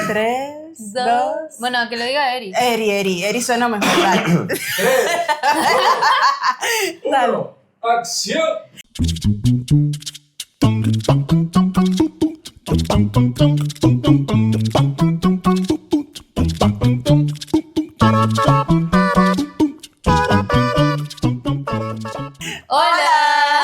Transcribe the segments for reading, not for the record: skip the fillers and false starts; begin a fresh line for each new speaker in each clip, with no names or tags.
3, 2.
Bueno, que lo diga Eri.
Eri suena mejor. Dale.
3,
Dale.
1, ¡acción!
Hola.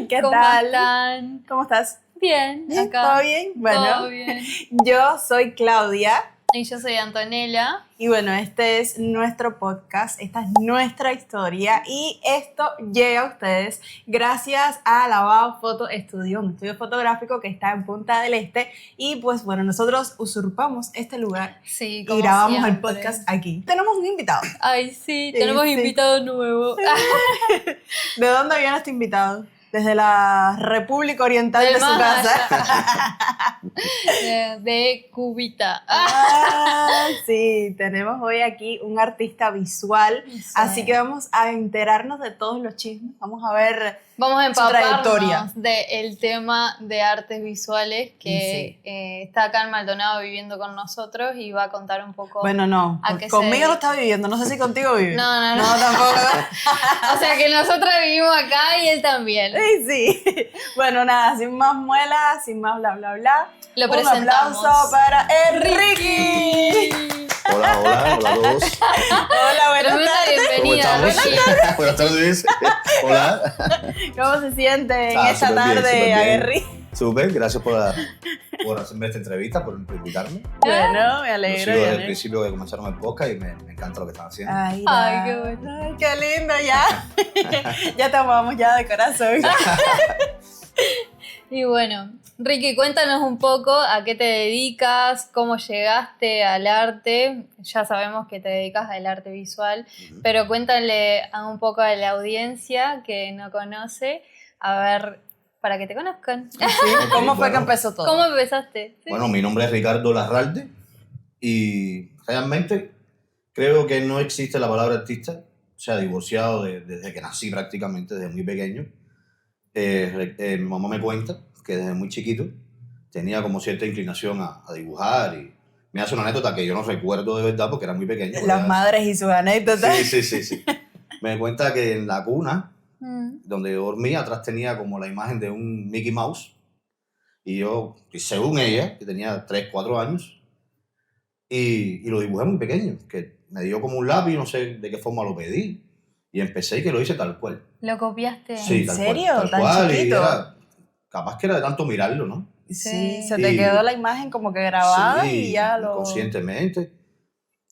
¿Qué
¿Cómo
tal?
están?
¿Cómo estás?
Bien,
¿Bien?
acá.
¿Todo bien? Bueno,
Todo bien.
yo soy Claudia
Y yo soy Antonella.
y bueno, este es nuestro podcast, esta es nuestra historia y esto llega a ustedes gracias a Lavado Foto Estudio, un estudio fotográfico que está en Punta del Este y pues bueno, nosotros usurpamos este lugar
Sí,
y
como
grabamos el
siempre.
podcast aquí. Tenemos un invitado.
Ay, sí, tenemos
Sí.
invitado nuevo.
¿De dónde viene este invitado? Desde la República Oriental de
Del
su
más
casa.
de Cubita.
Sí, tenemos hoy aquí un artista visual,
Sí.
así que vamos a enterarnos de todos los chismes, vamos a ver
Vamos a
su trayectoria.
empaparnos del tema de artes visuales que está acá en Maldonado viviendo con nosotros y va a contar un poco.
Bueno, no,
¿A qué se
conmigo
dedica?
no está viviendo, no sé si contigo vive.
No.
No, tampoco.
O sea que nosotros vivimos acá y él también.
Sí. Bueno, nada, sin más muelas, sin más bla, bla, bla.
Lo
Un
presentamos.
aplauso para Enrique.
Hola a todos.
Hola, buenas
Tremenda
tardes.
¿Cómo
bienvenida,
estamos?
Ricky.
Buenas tardes. Hola.
¿Cómo se siente en
Ah,
esta
súper bien,
tarde
súper bien.
aguerrida?
Súper, gracias por hacerme esta entrevista, por invitarme.
Bueno, me
Lo
alegro.
sigo
me
desde el
alegro.
principio que comenzaron el podcast y me encanta lo que están haciendo.
Ay,
Ay, qué bueno.
Ay, qué lindo, ya. Ya te amamos ya de corazón.
Y bueno, Ricky, cuéntanos un poco a qué te dedicas, cómo llegaste al arte. Ya sabemos que te dedicas al arte visual,
Ujú.
pero cuéntale un poco a la audiencia que no conoce, a ver, para que te conozcan.
¿Cómo fue
Bueno.
que empezó todo?
¿Cómo empezaste? Sí.
Bueno, mi nombre es Ricardo Larralde y realmente creo que no existe la palabra artista, o sea, divorciado desde que nací prácticamente, desde muy pequeño. Mi mamá me cuenta que desde muy chiquito tenía como cierta inclinación a dibujar y me hace una anécdota que yo no recuerdo de verdad porque era muy pequeño.
Las madres y sus anécdotas.
Sí. Me cuenta que en la cuna
Mm.
donde yo dormía, atrás tenía como la imagen de un Mickey Mouse. Y yo, y según ella, que tenía 3, 4 años, y lo dibujé muy pequeño, que me dio como un lápiz, no sé de qué forma lo pedí, y empecé y que lo hice tal cual.
¿Lo copiaste?
Sí,
¿En
tal
serio?
cual,
¿Tan
cual, y
chiquito?
era, capaz que era de tanto mirarlo, ¿no?
Sí,
Sí.
se te
Y-
quedó la imagen como que grabada
Sí,
y ya lo...
conscientemente.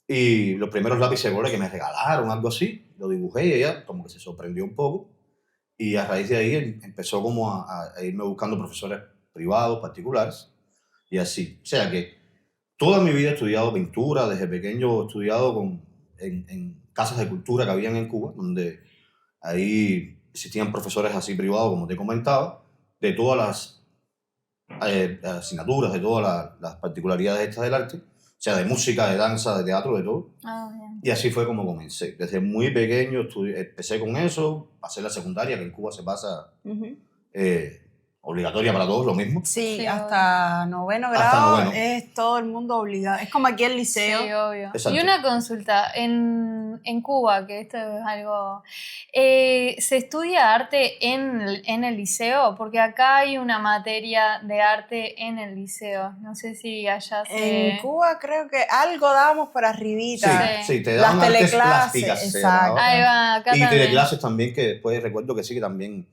Y los primeros lápices bola que me regalaron, algo así, lo dibujé y ella como que se sorprendió un poco. Y a raíz de ahí empezó como a irme buscando profesores privados, particulares, y así. O sea que toda mi vida he estudiado pintura, desde pequeño he estudiado en casas de cultura que habían en Cuba, donde ahí existían profesores así privados, como te comentaba, de todas las asignaturas, de todas las particularidades estas del arte, o sea, de música, de danza, de teatro, de todo.
Ah, bien.
Y así fue como comencé. Desde muy pequeño empecé con eso, pasé la secundaria, que en Cuba se pasa
Ujú.
obligatoria para todos, lo mismo.
Sí,
Sí,
hasta noveno
Hasta
grado
noveno.
es todo el mundo obligado. Es como aquí el liceo.
Sí, obvio.
Exacto.
Y una consulta, en Cuba, que esto es algo... ¿se estudia arte en el liceo? Porque acá hay una materia de arte en el liceo. No sé si allá se...
En Cuba creo que algo dábamos por arribita.
Sí.
te
Las
dan artes
teleclases,
plásticas. se
exacto.
llamaba.
Ahí va, acá
Y
también.
teleclases también, que después recuerdo que sí, que también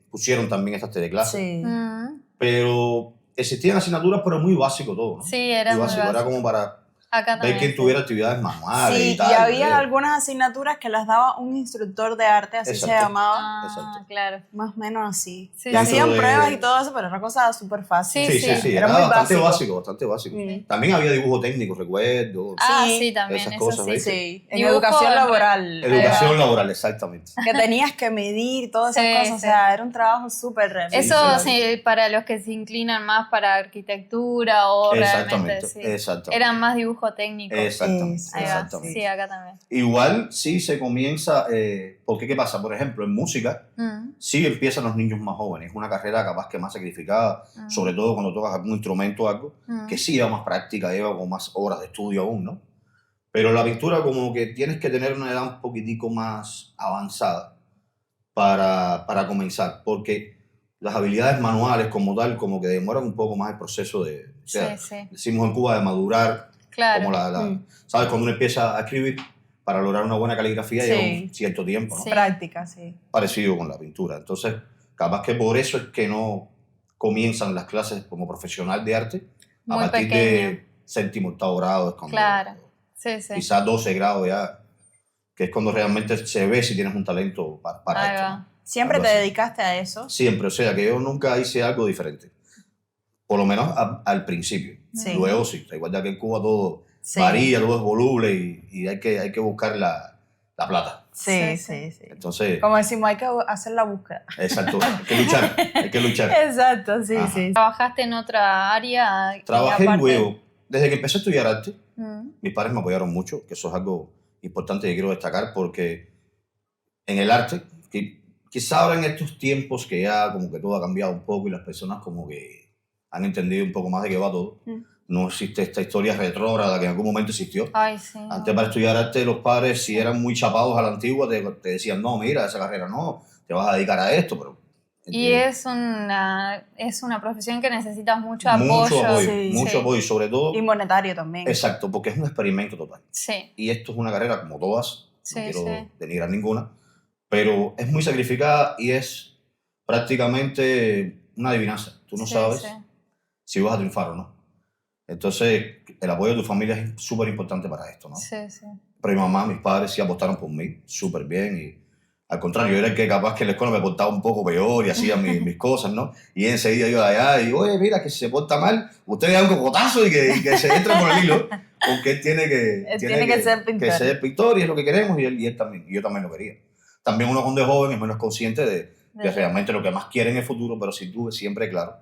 pusieron también estas teleclases.
Sí.
Mm,
Pero existían asignaturas, pero muy básico todo, ¿no?
sí, era muy
básico. Era
básico.
como para
Acá
ver
también.
quién tuviera actividades manuales
Sí,
y tal.
y había
¿eh?
algunas asignaturas que las daba un instructor de arte, así se
Exacto.
llamaba.
Ah,
Exacto.
claro.
Más o menos así.
Sí,
Le
sí.
hacían
Dentro de-
pruebas y todo eso, pero era una cosa súper fácil.
Sí,
Sí.
Era
Era muy
bastante
básico.
bastante básico.
Sí.
También había dibujo técnico, recuerdo.
Ah,
Sí,
sí, también.
esas
Eso
cosas,
sí.
¿ves?
Sí, en
Dibujo
educación
en-
laboral.
Educación
Ahí va.
laboral, exactamente.
Que tenías que medir todas esas
Sí,
cosas, o
sí.
sea, era un trabajo súper
Eso
sí.
sí, para los que se inclinan más para arquitectura o realmente
Exactamente,
sí.
exactamente.
Eran más dibujos dibujo técnico.
Exactamente.
Sí,
Ahí va.
exactamente.
Sí, acá también.
Igual sí se comienza, porque ¿qué pasa? Por ejemplo, en música sí empiezan los niños más jóvenes, es una carrera capaz que más sacrificada, sobre todo cuando tocas algún instrumento o algo, que sí lleva más práctica, lleva como más horas de estudio aún, ¿no? Pero la pintura como que tienes que tener una edad un poquitico más avanzada para comenzar, porque las habilidades manuales como tal, como que demoran un poco más el proceso de, o sea,
Sí.
decimos en Cuba, de madurar,
Claro.
como ¿sabes? Cuando uno empieza a escribir, para lograr una buena caligrafía
Sí.
lleva un cierto tiempo, ¿no?
Sí.
Práctica, sí.
Parecido con la pintura. Entonces, capaz que por eso es que no comienzan las clases como profesional de arte a
Muy
partir
pequeño.
de séptimo, octavo grado, es cuando
Claro. Sí.
quizás 12 grados ya, que es cuando realmente se ve si tienes un talento para
Ahí
esto,
va.
¿no?
¿Siempre
Algo
te
así.
dedicaste a eso?
Siempre, o sea, que yo nunca hice algo diferente. Por lo menos al principio.
Sí.
Luego sí, igual ya que en Cuba todo
Sí.
varía, todo es voluble y hay que buscar la plata.
Sí.
Entonces,
Como decimos, hay que hacer la búsqueda.
exacto, hay que luchar.
Exacto, sí,
Ajá.
sí.
¿Trabajaste en otra área? y
Trabajé
aparte-
luego, desde que empecé a estudiar arte,
Mm,
mis padres me apoyaron mucho, que eso es algo importante que quiero destacar, porque en el arte, quizá ahora en estos tiempos que ya como que todo ha cambiado un poco y las personas como que han entendido un poco más de qué va todo, no existe esta historia retrógrada que en algún momento existió.
Ay, sí.
Antes para estudiar arte los padres, si eran muy chapados a la antigua, te decían, no, mira, esa carrera no, te vas a dedicar a esto, pero...
Y es una profesión que necesitas mucho apoyo.
Mucho apoyo,
Sí.
mucho apoyo, sobre todo...
Y monetario también.
Exacto, porque es un experimento total.
Sí.
Y esto es una carrera como todas,
Sí,
no quiero
sí.
denigrar ninguna, pero es muy sacrificada y es prácticamente una adivinanza. Tú no
Sí,
sabes
sí.
si vas a triunfar o no. Entonces, el apoyo de tu familia es súper importante para esto, ¿no?
Sí.
Pero mi mamá, mis padres sí apostaron por mí, súper bien. Y al contrario, yo era el que capaz que en la escuela me portaba un poco peor y hacía mis cosas, ¿no? Y enseguida iba allá y, oye, mira, que si se porta mal, usted le da un cocotazo y que se entre por el hilo, porque él tiene que
ser pintor.
que ser pintor y es lo que queremos y él también, y yo también lo quería. También uno cuando es joven es menos consciente de que realmente lo que más quiere en el futuro, pero sí tuve siempre claro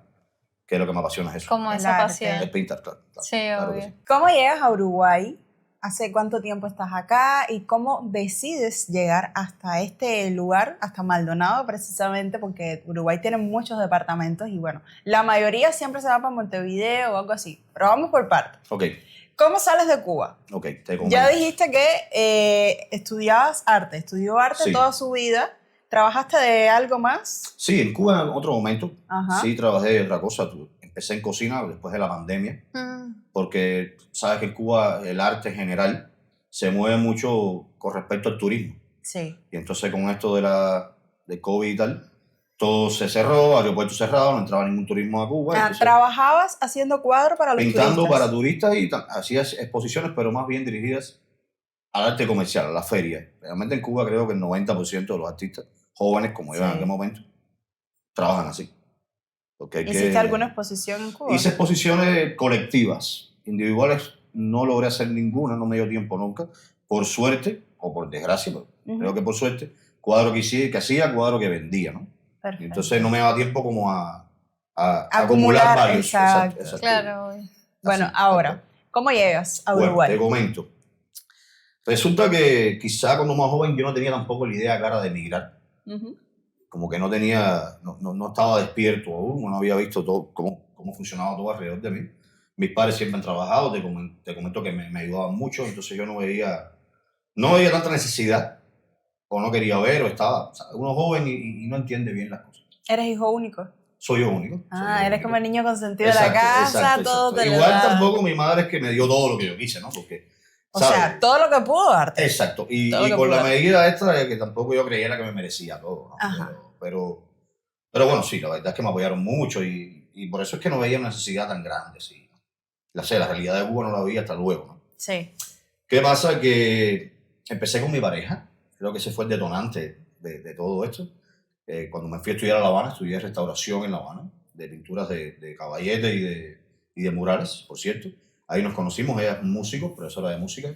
que lo que me apasiona es eso.
Como
El
esa
arte.
pasión.
Es pintar, claro.
Sí,
claro que
obvio.
sí.
¿Cómo llegas a Uruguay? ¿Hace cuánto tiempo estás acá? ¿Y cómo decides llegar hasta este lugar, hasta Maldonado precisamente? Porque Uruguay tiene muchos departamentos y bueno, la mayoría siempre se va para Montevideo o algo así. Pero vamos por partes.
Ok,
¿Cómo sales de Cuba?
te comento.
Ya dijiste que estudió arte
Sí.
toda su vida. ¿Trabajaste de algo más?
Sí, en Cuba en otro momento
Ajá.
sí trabajé de otra cosa. Empecé en cocina después de la pandemia, porque sabes que en Cuba el arte en general se mueve mucho con respecto al turismo.
Sí.
Y entonces con esto de COVID y tal, todo se cerró, aeropuertos cerrados, no entraba ningún turismo a Cuba. Entonces,
¿Trabajabas haciendo cuadros para los
pintando
turistas?
para turistas y hacías exposiciones, pero más bien dirigidas al arte comercial, a la feria. Realmente en Cuba creo que el 90% de los artistas jóvenes, como yo en aquel momento, trabajan así. Porque
¿Hiciste alguna exposición en Cuba?
Hice exposiciones colectivas, individuales no logré hacer ninguna, no me dio tiempo nunca. Por suerte, o por desgracia, pero creo que por suerte, cuadro que hacía, cuadro que vendía, ¿no?
Perfecto.
Y entonces no me daba tiempo como a acumular varios.
Exacto.
Claro, obvio.
Bueno,
Así,
ahora, ¿cómo llegas a Uruguay?
Bueno, te comento. Resulta que quizá cuando más joven yo no tenía tampoco la idea clara de emigrar. Como que no estaba despierto aún, no había visto todo, cómo funcionaba todo alrededor de mí. Mis padres siempre han trabajado, te comento que me ayudaban mucho, entonces yo no veía tanta necesidad, o no quería ver, o estaba, ¿sabes? Uno joven y no entiende bien las cosas.
¿Eres hijo único?
Soy yo único.
Eres como el niño consentido de la casa, todo te lo
Igual
da.
tampoco mi madre es que me dio todo lo que yo quise, ¿no? Porque,
o sea, todo lo que pudo darte.
Exacto, y
Todo lo que
con la
pudo.
medida esta de que tampoco yo creyera que me merecía todo, ¿no?
Ajá.
Pero bueno, sí, la verdad es que me apoyaron mucho y por eso es que no veía una necesidad tan grande, sí. La realidad de Cuba no la vi hasta luego, ¿no?
Sí.
¿Qué pasa? Que empecé con mi pareja, creo que ese fue el detonante de todo esto. Cuando me fui a estudiar a La Habana, estudié restauración en La Habana, de pinturas de caballete y de murales, por cierto. Ahí nos conocimos, ella es músico, profesora de música.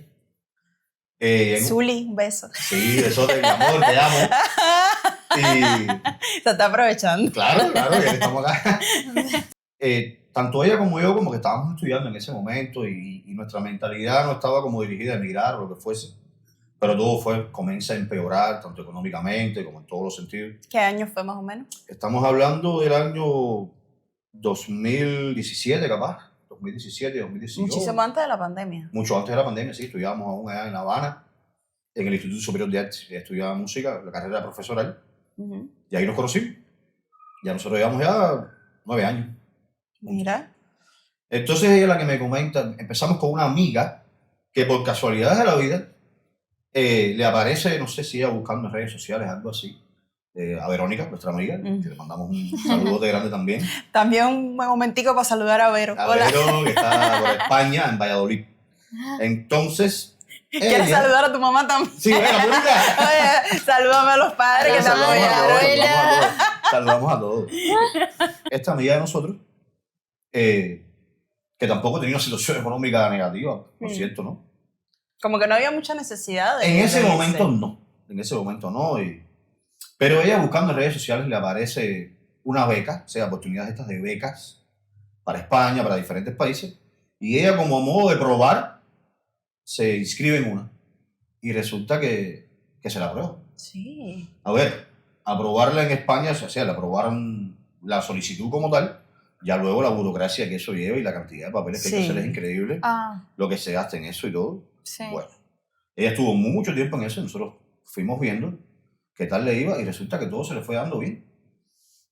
Zuli, un beso.
Sí, besote, mi amor, te amo. Y
Se está aprovechando.
claro, ya que estamos acá. tanto ella como yo como que estábamos estudiando en ese momento y nuestra mentalidad no estaba como dirigida a emigrar o lo que fuese. Pero todo comienza a empeorar, tanto económicamente como en todos los sentidos.
¿Qué año fue más o menos?
Estamos hablando del año 2017 capaz, 2017, 2018.
Muchísimo antes de la pandemia.
Mucho antes de la pandemia, sí. Estudiábamos aún allá en La Habana, en el Instituto Superior de Artes. Estudiaba música, la carrera profesoral. Y ahí nos conocimos. Ya nosotros llevamos ya 9 años.
Mira.
Entonces ella es la que me comenta, empezamos con una amiga que por casualidad de la vida le aparece, no sé si ella buscando en redes sociales, algo así, a Verónica, nuestra amiga, que le mandamos un saludote grande también.
También un buen momentico para saludar a Vero.
A Vero, que está por España, en Valladolid. Entonces...
¿Quieres saludar a tu mamá también?
Sí, venga,
Oye, salúdame a los padres que te apoyaron.
Saludamos a todos. Esta amiga de nosotros, que tampoco tenía una situación económica negativa, por cierto, ¿no?
Como que no había mucha necesidad de...
En ese momento no. Pero ella buscando en redes sociales le aparece una beca, o sea, oportunidades estas de becas para España, para diferentes países, y ella como a modo de probar se inscribe en una y resulta que se la aprueba.
Sí.
A ver, aprobarla en España, o sea, le aprobaron la solicitud como tal, ya luego la burocracia que eso lleva y la cantidad de papeles que hay que hacer es increíble, lo que se gasta en eso y todo.
Sí.
Bueno, ella estuvo mucho tiempo en eso y nosotros fuimos viendo qué tal le iba y resulta que todo se le fue dando bien.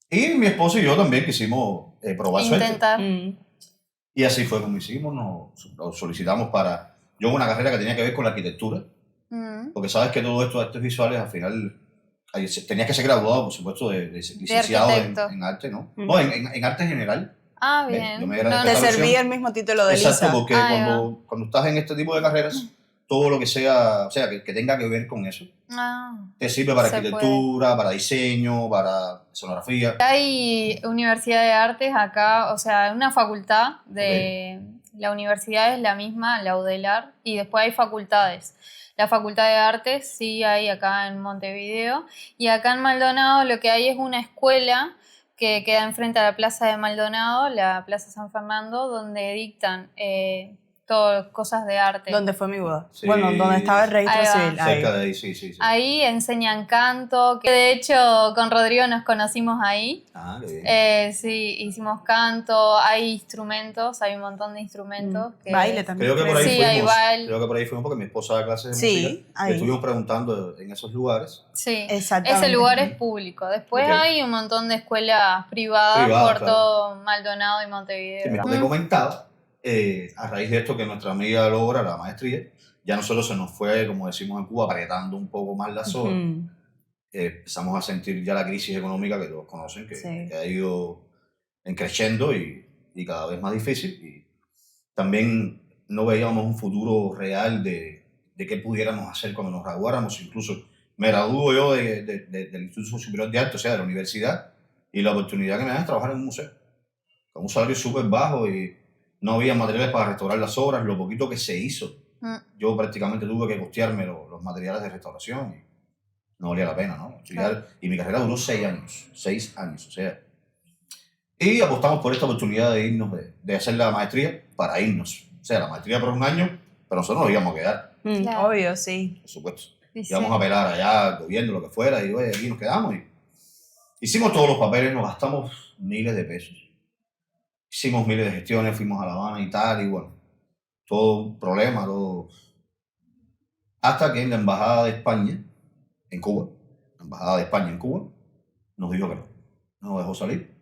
Y mi esposo y yo también quisimos probar
Intentar.
suerte. Y así fue como hicimos, nos solicitamos para... Yo una carrera que tenía que ver con la arquitectura, porque sabes que todo esto de artes visuales al final tenías que ser graduado, por supuesto, de licenciado en arte, ¿no? No, en arte general.
Ah, bien.
Te servía el mismo título de Lisa.
Exacto, porque cuando estás en este tipo de carreras, todo lo que sea, o sea, que tenga que ver con eso, te sirve para arquitectura, para diseño, para escenografía.
Hay universidad de artes acá, o sea, una facultad de... La universidad es la misma, la UDELAR, y después hay facultades. La Facultad de Artes sí hay acá en Montevideo, y acá en Maldonado lo que hay es una escuela que queda enfrente a la Plaza de Maldonado, la Plaza San Fernando, donde dictan todas cosas de arte.
¿Dónde fue mi boda?
Sí.
Bueno, donde estaba el registro civil.
Cerca de ahí, sí.
Ahí enseñan canto, que de hecho con Rodrigo nos conocimos ahí.
Ah, qué bien.
Sí, hicimos canto, hay instrumentos, hay un montón de instrumentos.
Baile también.
Creo que por ahí
sí, hay baile.
Creo que por ahí fuimos porque mi esposa da clases de música.
Ahí.
Estuvimos preguntando en esos lugares.
Sí,
exactamente.
ese lugar es público. Después hay un montón de escuelas privadas por todo Maldonado y Montevideo.
Sí, me comentaba, a raíz de esto que nuestra amiga logra la maestría, ya nosotros se nos fue, como decimos en Cuba, apretando un poco más la soga. Empezamos a sentir ya la crisis económica que todos conocen, que ha ido creciendo y cada vez más difícil. Y también no veíamos un futuro real de qué pudiéramos hacer cuando nos graduáramos. Incluso me gradúo yo del Instituto Superior de Arte, o sea, de la universidad, y la oportunidad que me dan es trabajar en un museo, con un salario súper bajo y no había materiales para restaurar las obras. Lo poquito que se hizo, yo prácticamente tuve que costearme los materiales de restauración y no valía la pena, ¿no? Estudiar, y mi carrera duró 6 años, o sea. Y apostamos por esta oportunidad de irnos, de hacer la maestría para irnos. O sea, la maestría por un año, pero nosotros nos íbamos a quedar.
Claro. Obvio, sí.
Por supuesto. Íbamos a apelar allá al gobierno, lo que fuera, y oye, aquí nos quedamos. Y hicimos todos los papeles, nos gastamos miles de pesos. Hicimos miles de gestiones, fuimos a La Habana y tal, y bueno, todo un problema, todo. Hasta que en la Embajada de España, en Cuba, nos dijo que no nos dejó salir.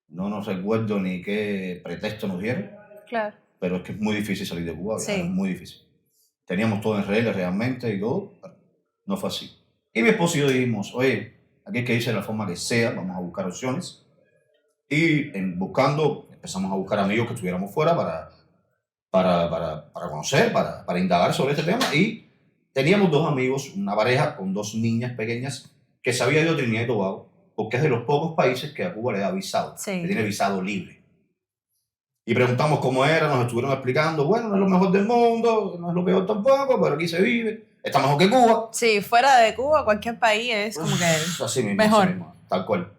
No nos recuerdo ni qué pretexto nos dieron.
Claro.
Pero es que es muy difícil salir de Cuba,
sí.
Es muy difícil. Teníamos todo en regla realmente y todo, pero no fue así. Y mi esposo y yo dijimos, oye, aquí hay que irse de la forma que sea, vamos a buscar opciones. Y buscando, empezamos a buscar amigos que estuviéramos fuera para conocer, para indagar sobre este tema. Y teníamos 2 amigos, una pareja con 2 niñas pequeñas que se había ido a Trinidad y Tobago, porque es de los pocos países que a Cuba le da visado, que tiene visado libre. Y preguntamos cómo era, nos estuvieron explicando, bueno, no es lo mejor del mundo, no es lo peor tampoco, pero aquí se vive, está mejor que Cuba.
Sí, fuera de Cuba, cualquier país es como que
así mismo,
mejor.
Así mismo. Tal cual.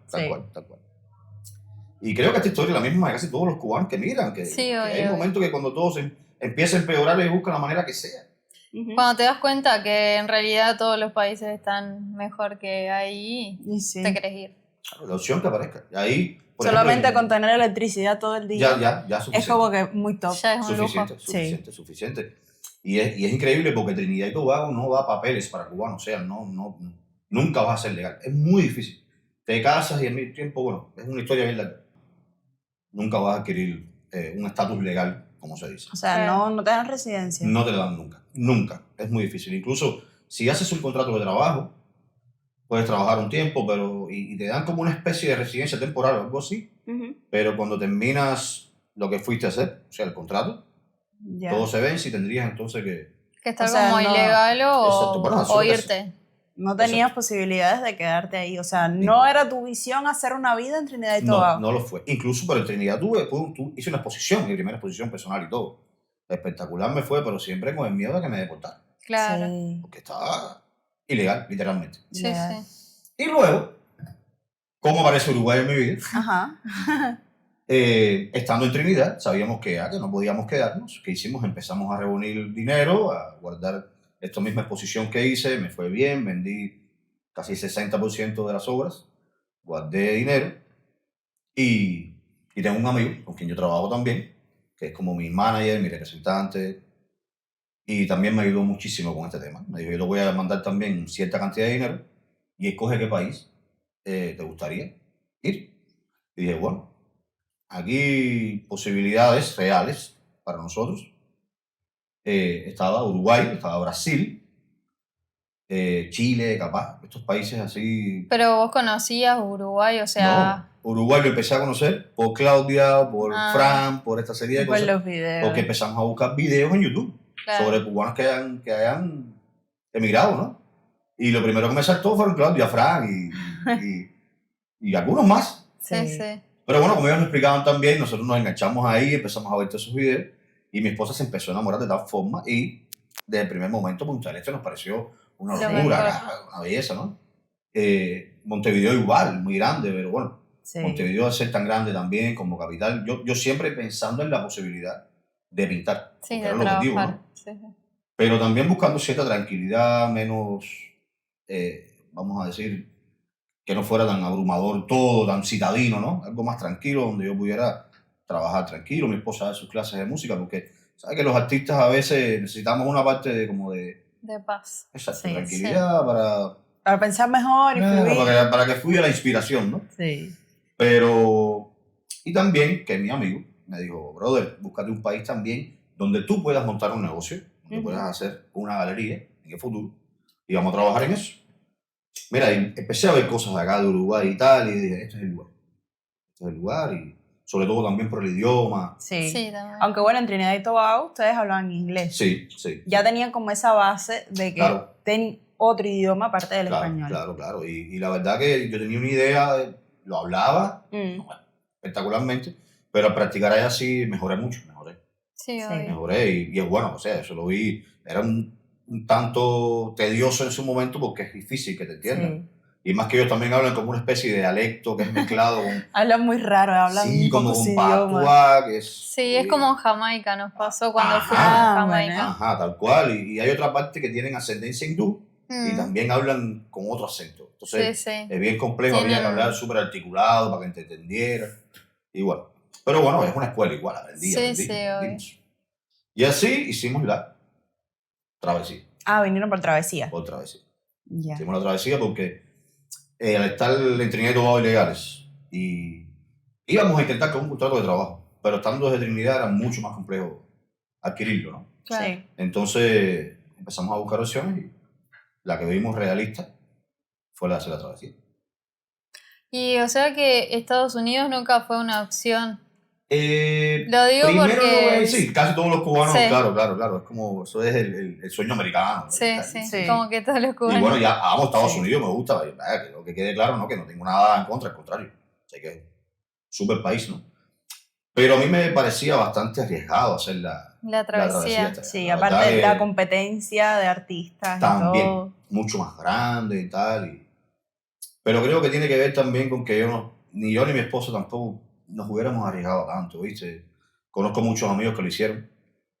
Y creo que esta historia es la misma de casi todos los cubanos que migran, que,
Sí,
que hay
obvio.
momentos que cuando todo empieza a empeorar y buscan la manera que sea.
Ujú.
Cuando te das cuenta que en realidad todos los países están mejor que ahí,
Y sí.
te querés ir.
Claro, la opción que aparezca. Y ahí, por
Solamente
ejemplo,
con tener electricidad todo el día
ya es suficiente.
es como que muy top.
Ya es un lujo.
Suficiente. Y es increíble porque Trinidad y Tobago no da papeles para cubanos, o sea, nunca vas a ser legal. Es muy difícil. Te casas y al mismo tiempo, bueno, es una historia bien larga. Nunca vas a adquirir un estatus legal, como se dice.
O sea,
Claro.
no te dan residencia.
No te lo dan nunca. Es muy difícil. Incluso si haces un contrato de trabajo, puedes trabajar un tiempo, pero y te dan como una especie de residencia temporal o algo así,
Ujú.
pero cuando terminas lo que fuiste a hacer, o sea, el contrato,
Ya.
todo se vence y tendrías entonces
Que estar
O sea,
como
no-
ilegal
Exacto, bueno, eso
o
es lo que
irte.
No tenías
Exacto.
posibilidades de quedarte ahí. O sea, no
Ninguna.
era tu visión hacer una vida en Trinidad y
No,
Tobago.
no lo fue. Incluso por el Trinidad hice una exposición, mi primera exposición personal y todo. Espectacular me fue, pero siempre con el miedo de que me deportaran,
Claro.
Sí.
porque estaba ilegal, literalmente.
Sí,
Legal.
sí.
Y luego, ¿cómo aparece Uruguay en mi vida?
Ajá.
Estando en Trinidad, sabíamos que no podíamos quedarnos. ¿Qué hicimos? Empezamos a reunir dinero, a guardar esta misma exposición que hice, me fue bien, vendí casi 60% de las obras, guardé dinero y tengo un amigo con quien yo trabajo también, que es como mi manager, mi representante, y también me ayudó muchísimo con este tema. Me dijo, yo le voy a mandar también cierta cantidad de dinero y escoge qué país te gustaría ir. Y dije, bueno, aquí posibilidades reales para nosotros. Estaba Uruguay, estaba Brasil, Chile, capaz, estos países así.
Pero vos conocías Uruguay, o sea,
No, Uruguay lo empecé a conocer por Claudia, por
Ah.
Fran, por esta serie de
Por
cosas.
los videos.
Porque empezamos a buscar videos en YouTube
claro.
sobre cubanos que hayan emigrado, ¿no? Y lo primero que me saltó fueron Claudia, Fran y algunos más.
Sí, sí.
Pero bueno, como ellos nos explicaban también, nosotros nos enganchamos ahí, empezamos a ver todos esos videos y mi esposa se empezó a enamorar de tal forma y desde el primer momento Punta del Este nos pareció una
Lo
locura,
mejor.
una belleza, ¿no? Montevideo igual, muy grande, pero bueno,
Sí.
Montevideo al ser tan grande también como capital, yo siempre pensando en la posibilidad de pintar,
Sí,
porque
de
era el objetivo,
trabajar.
¿no?
Sí, sí.
Pero también buscando cierta tranquilidad, menos, vamos a decir, que no fuera tan abrumador todo, tan citadino, ¿no? Algo más tranquilo, donde yo pudiera trabajar tranquilo, mi esposa da sus clases de música, porque sabes que los artistas a veces necesitamos una parte de como de
De paz.
exacto,
Sí,
tranquilidad
Para pensar mejor y fluir.
para que fluya la inspiración, ¿no?
Sí.
Pero, y también que mi amigo me dijo, brother, búscate un país también donde tú puedas montar un negocio, donde
Ujú.
puedas hacer una galería en el futuro, y vamos a trabajar en eso. Mira, y empecé a ver cosas de acá de Uruguay y tal, y dije, este es el lugar. Este es el lugar, y sobre todo también por el idioma.
Sí.
Sí, también.
Aunque bueno, en Trinidad y Tobago ustedes hablaban inglés.
Sí.
Ya tenían como esa base de que
Claro.
ten otro idioma aparte del
Claro,
español.
claro. Y la verdad que yo tenía una idea, lo hablaba
Mm.
espectacularmente, pero al practicar allá sí mejoré mucho,
Sí,
Sí.
obvio.
mejoré y es bueno, o sea, eso lo vi, era un tanto tedioso en su momento porque es difícil que te entiendan.
Sí.
Y más que ellos también hablan como una especie de dialecto que es mezclado con,
Hablan muy raro, hablan
sí,
un
como
poco
con
su idioma.
patuá, que es...
Sí, es como en Jamaica, nos pasó cuando
Ajá.
fuimos a Jamaica.
bueno.
Ajá, tal cual. Y hay otra parte que tienen ascendencia hindú y
Mm.
también hablan con otro acento. Entonces,
Sí, sí.
es bien complejo, había que
Tienen-
hablar súper articulado para que te entendiera. Y bueno, pero bueno, es una escuela igual,
Sí,
aprendimos. Y así hicimos la travesía,
Ah, vinieron por travesía.
por travesía.
Ya.
Hicimos la travesía porque al estar en Trinidad y Tobago ilegales y íbamos a intentar con un contrato de trabajo, pero estando desde Trinidad era mucho más complejo adquirirlo, ¿no?
Claro.
Sí.
Entonces empezamos a buscar opciones y la que vimos realista fue la de hacer la travesía.
Y o sea que Estados Unidos nunca fue una opción.
Lo
digo porque-
sí, casi todos los cubanos,
Sí.
claro, es como, eso es el sueño americano.
Sí,
¿verdad?
sí,
Sí.
como que todos los
Y
cubanos.
bueno, ya amo Estados
Sí.
Unidos, me gusta, que lo que quede claro, ¿no? Que no tengo nada en contra, al contrario, sé que es súper país, ¿no? Pero a mí me parecía bastante arriesgado hacer
La travesía.
esta.
Sí,
La
aparte
verdad
de
que
la competencia de artistas y
también,
todo.
mucho más grande y tal. Pero creo que tiene que ver también con que ni yo ni mi esposo tampoco nos hubiéramos arriesgado tanto, ¿viste? Conozco muchos amigos que lo hicieron.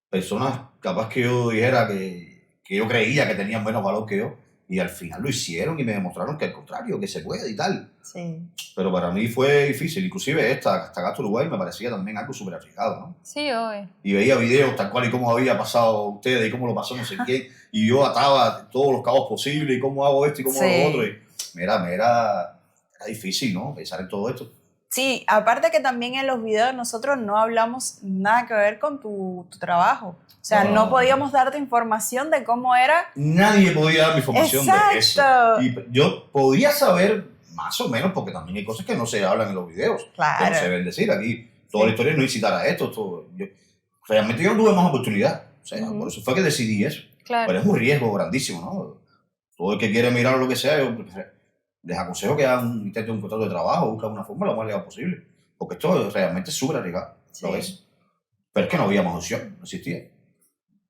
Personas capaz que yo dijera que yo creía que tenían menos valor que yo. Y al final lo hicieron y me demostraron que al contrario, que se puede y tal.
Sí.
Pero para mí fue difícil. Inclusive hasta acá Uruguay me parecía también algo súper arriesgado, ¿no?
Sí, obvio.
Y veía videos tal cual y cómo había pasado a ustedes y cómo lo pasó no sé quién. Y yo ataba todos los cabos posibles y cómo hago esto y cómo hago lo otro. Y era difícil, ¿no? Pensar en todo esto.
Sí, aparte que también en los videos nosotros no hablamos nada que ver con tu trabajo. O sea, no podíamos darte información de cómo era.
Nadie podía dar mi información de eso.
Exacto.
Y yo podía saber más o menos, porque también hay cosas que no se hablan en los videos.
Claro.
Que no se ven decir aquí. Toda la historia no incitar a esto. Realmente yo no tuve más oportunidad. O sea, por eso fue que decidí eso.
Claro.
Pero es un riesgo grandísimo, ¿no? Todo el que quiere mirar lo que sea, yo les aconsejo que hagan intenten un contrato de trabajo, busquen una forma lo más legal posible. Porque esto realmente es súper arriesgado.
Sí.
Lo es. Pero es que no había más opción, no existía.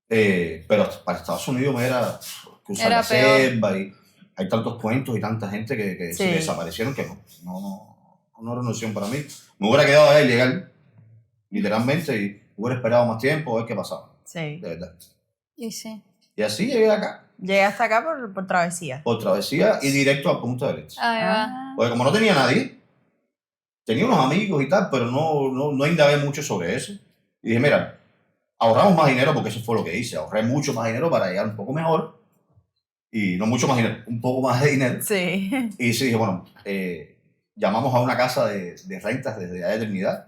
Pero para Estados Unidos era cruzar la selva y hay tantos cuentos y tanta gente que se desaparecieron que no era una opción para mí. Me hubiera quedado allá ilegal, literalmente, y hubiera esperado más tiempo a ver qué pasaba.
Sí.
De verdad.
Y sí.
Y así llegué acá.
Llegué hasta acá por travesía.
Por travesía y directo a Punta del Este.
Ahí va.
Porque como no tenía nadie, tenía unos amigos y tal, pero no indagué mucho sobre eso. Y dije, mira, ahorramos más dinero porque eso fue lo que hice. Ahorré mucho más dinero para llegar un poco mejor. Y no mucho más dinero, un poco más de dinero.
Sí.
Y sí, dije, bueno, llamamos a una casa de rentas desde allá de Trinidad.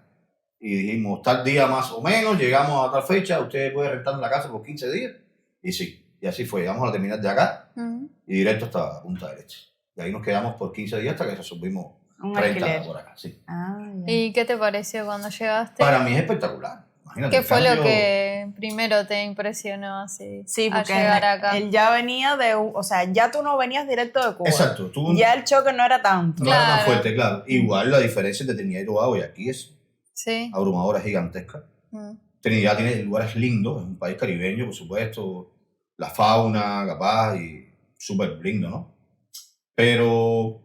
Y dijimos, tal día más o menos, llegamos a tal fecha, usted puede rentar la casa por 15 días. Y sí, y así fue. Llegamos a la terminal de acá y directo hasta Punta del Este. Y ahí nos quedamos por 15 días hasta que resolvimos
Un
30
alquiler.
por acá. Sí.
¿Y qué te pareció cuando llegaste?
Para mí es espectacular. Imagínate,
¿Qué fue lo que primero te impresionó así
Sí,
a
porque
llegar acá?
él ya venía o sea, ya tú no venías directo de Cuba.
Exacto.
Ya el choque no era tanto.
No era tan fuerte, claro. Igual la diferencia entre Trinidad y Tobago y aquí es abrumadora, gigantesca. Trinidad tiene lugares lindos, es un país caribeño, por supuesto, la fauna, capaz, y súper lindo, ¿no? Pero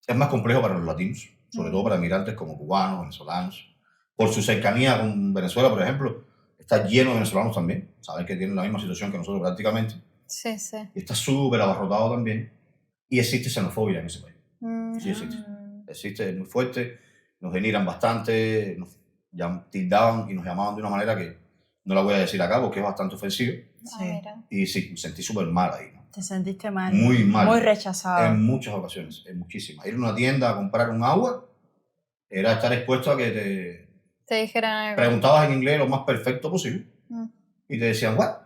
es más complejo para los latinos, sobre todo para migrantes como cubanos, venezolanos. Por su cercanía con Venezuela, por ejemplo, está lleno de venezolanos también, saben que tienen la misma situación que nosotros prácticamente.
Sí, sí.
Y está súper abarrotado también. Y existe xenofobia en ese país. Sí existe. Existe, es muy fuerte, nos denigran bastante, nos tildaban y nos llamaban de una manera que no la voy a decir acá porque es bastante ofensiva.
Sí.
Y sí, me sentí súper mal ahí, ¿no?
Te sentiste mal.
Muy mal.
Muy rechazado.
En muchas ocasiones, en muchísimas. Ir a una tienda a comprar un agua era estar expuesto a que
te dijeran algo.
Preguntabas en inglés lo más perfecto posible y te decían, what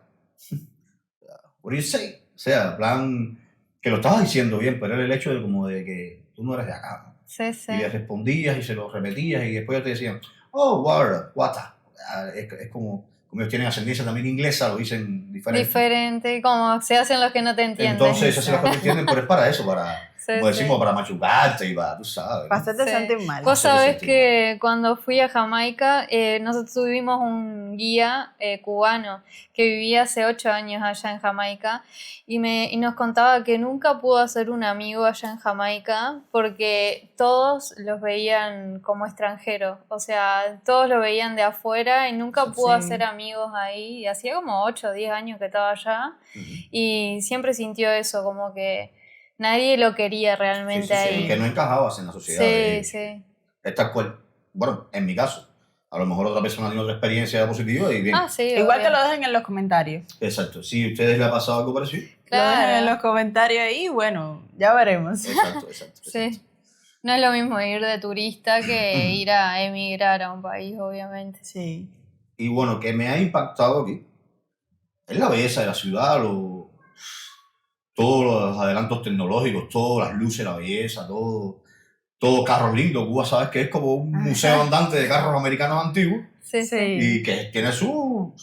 do you say? O sea, en plan, que lo estabas diciendo bien, pero era el hecho de como de que tú no eres de acá, ¿no?
Sí, sí.
Y le respondías y se lo repetías y después te decían, oh, water. Es como ellos tienen ascendencia también inglesa, lo dicen diferente.
Diferente, como se hacen los que no te entienden.
Entonces, eso sí los que no entienden, pero es para eso, como decimos,
sí.
para machucarte y para, tú sabes.
Para hacerte sentir mal.
Vos sabés que cuando fui a Jamaica, nosotros tuvimos un guía cubano que vivía hace 8 años allá en Jamaica y nos contaba que nunca pudo hacer un amigo allá en Jamaica porque todos los veían como extranjeros, o sea, todos lo veían de afuera y nunca pudo hacer amigos ahí. Y hacía como 8 o 10 años que estaba allá y siempre sintió eso, como que nadie lo quería realmente ahí.
Que no encajabas en la sociedad.
Sí.
Es tal cual. Bueno, en mi caso. A lo mejor otra persona tiene otra experiencia positiva y bien.
Sí,
igual te lo dejan en los comentarios.
Exacto. Si a ustedes les ha pasado algo parecido.
Claro. Lo dejan en los comentarios ahí, bueno, ya veremos.
Exacto.
Sí. No es lo mismo ir de turista que ir a emigrar a un país, obviamente.
Sí.
Y bueno, que me ha impactado aquí es la belleza de la ciudad, todos los adelantos tecnológicos, todas las luces, la belleza, todo carros lindos. Cuba, sabes que es como un museo andante de carros americanos antiguos.
Sí.
Y que tiene su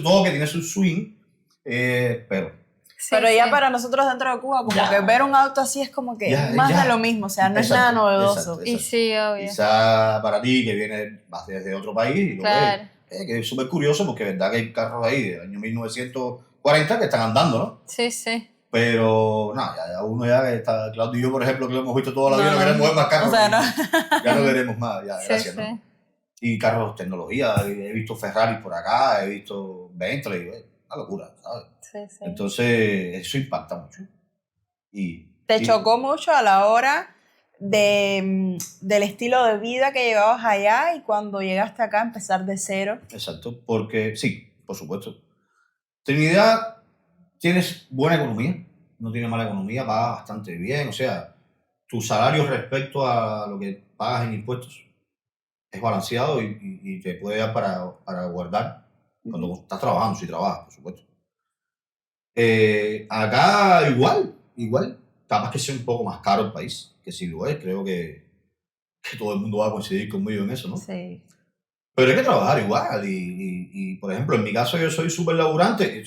toque, tiene su swing, pero
ya para nosotros dentro de Cuba, como que ver un auto así es como que más de lo mismo, o sea, no es nada novedoso.
Exacto.
Y sí, obvio.
Quizá para ti que vas desde otro país y lo ves, que es súper curioso porque es verdad que hay carros ahí del año 1940 que están andando, ¿no?
Sí.
Pero, no, ya uno ya que está, Claudio y yo, por ejemplo, que lo hemos visto toda la vida, no queremos ver más carros.
O sea, no.
Ya no queremos más, ya,
Sí,
gracias,
sí.
¿no? Y carros, tecnología, he visto Ferrari por acá, he visto Bentley, una locura, ¿sabes?
Sí, sí.
Entonces, eso impacta mucho.
¿Te chocó mucho a la hora del estilo de vida que llevabas allá y cuando llegaste acá a empezar de cero?
Exacto, porque sí, por supuesto. Trinidad, tienes buena economía, no tiene mala economía, paga bastante bien, o sea, tu salario respecto a lo que pagas en impuestos es balanceado y te puede dar para guardar cuando estás trabajando, si trabajas, por supuesto. Acá igual, capaz que sea un poco más caro el país, que sí lo es, creo que todo el mundo va a coincidir conmigo en eso, ¿no?
Sí.
Pero hay que trabajar igual y, por ejemplo, en mi caso yo soy súper laburante,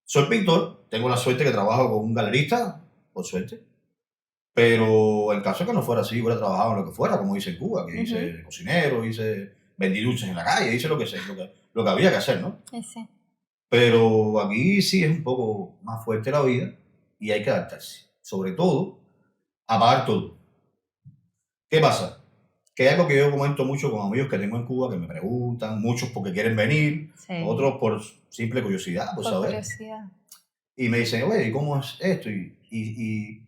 soy pintor, tengo la suerte que trabajo con un galerista, por suerte, pero en caso de que no fuera así, hubiera trabajado en lo que fuera, como hice en Cuba, que hice cocinero, vendí dulces en la calle, hice lo que sé, lo que había que hacer, ¿no?
Sí, sí.
Pero aquí sí es un poco más fuerte la vida y hay que adaptarse, sobre todo a pagar todo. ¿Qué pasa? Que es algo que yo comento mucho con amigos que tengo en Cuba que me preguntan, muchos porque quieren venir,
Sí.
otros por simple curiosidad, por saber.
Curiosidad.
Y me dicen, oye, ¿y cómo es esto? Y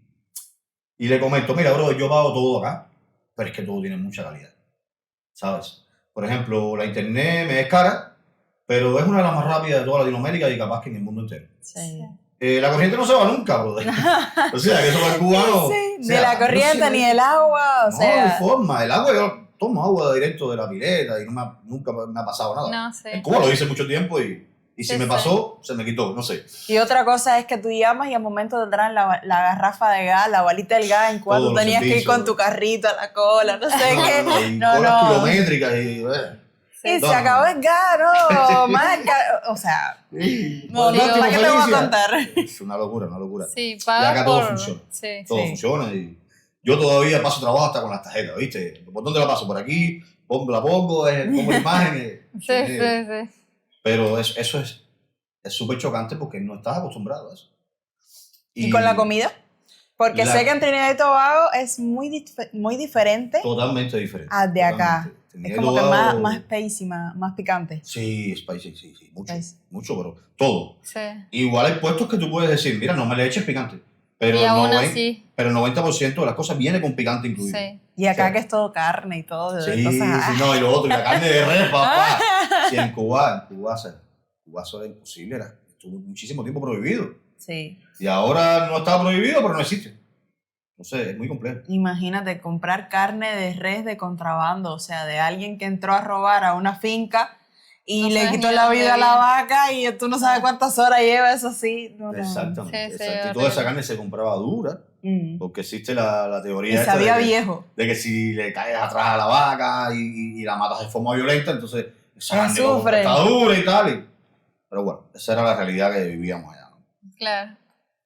le comento, mira, bro, yo pago todo acá, pero es que todo tiene mucha calidad, ¿sabes? Por ejemplo, la internet me es cara, pero es una de las más rápidas de toda Latinoamérica y capaz que en el mundo entero.
Sí.
La corriente no se va nunca, bro. O sea, que eso para el cubano...
Sí,
o sea,
ni la corriente, ni el agua, o
no,
sea...
de forma. El agua, yo tomo agua directo de la pileta y nunca me ha pasado nada.
No, sí.
En Cuba lo hice mucho tiempo y si
Sí,
me
sí.
pasó, se me quitó, no sé.
Y otra cosa es que tú llamas y al momento te traen la garrafa de gas, la balita del gas, en Cuba
Todos
tú
los
tenías que ir
servicios.
con tu carrito a la cola, no sé qué.
Y
No,
colas
no.
kilométricas y...
Y
No,
se
no,
acabó
no.
el gas, no, más o sea, no,
Sí,
¿para qué te voy a
Felicia.
contar?
Es una locura, una locura.
Sí,
Y
pagas
acá
por...
todo funciona.
Sí.
Todo
Sí.
funciona y yo todavía paso trabajo hasta con las tarjetas, ¿viste? ¿Por dónde la paso? Por aquí, pongo la pongo la imagen.
Sí, sí, sí.
Pero eso es súper chocante porque no estás acostumbrado a eso.
¿Y con la comida? Porque
La-
sé que en Trinidad y Tobago es muy diferente
Totalmente diferente.
al de acá.
totalmente. Trinidad
Es
y
como que
Tobago-
más spicy, más picante.
Sí, spicy, sí, mucho.
Spicy.
Mucho, pero todo.
Sí.
Igual hay puestos que tú puedes decir, mira, no me le eches picante. Pero
Y aún así.
pero el 90% de las cosas viene con picante incluido.
Sí.
Y acá
Sí.
que es todo carne y todo.
Sí,
entonces,
sí, no, y lo otro, y la carne de res, papá. Sí, en Cuba eso era imposible, estuvo muchísimo tiempo prohibido.
Sí.
Y ahora no está prohibido, pero no existe. No sé, es muy complejo.
Imagínate comprar carne de res de contrabando, o sea, de alguien que entró a robar a una finca y
No
le
sabes
quitó
ni
la
dónde
vida a la
viene.
vaca y tú no sabes cuántas horas lleva eso así. No, no.
Exactamente.
Sí, sí,
exacto. Y
horrible.
toda esa carne se compraba dura,
Mm.
porque existe la
Y
teoría esta
sabía
de que,
viejo.
de que si le caes atrás a la vaca y la matas de forma violenta, entonces esa
Ella
carne como que
sufre.
está dura y tal. Pero bueno, esa era la realidad que vivíamos allá, ¿no?
Claro.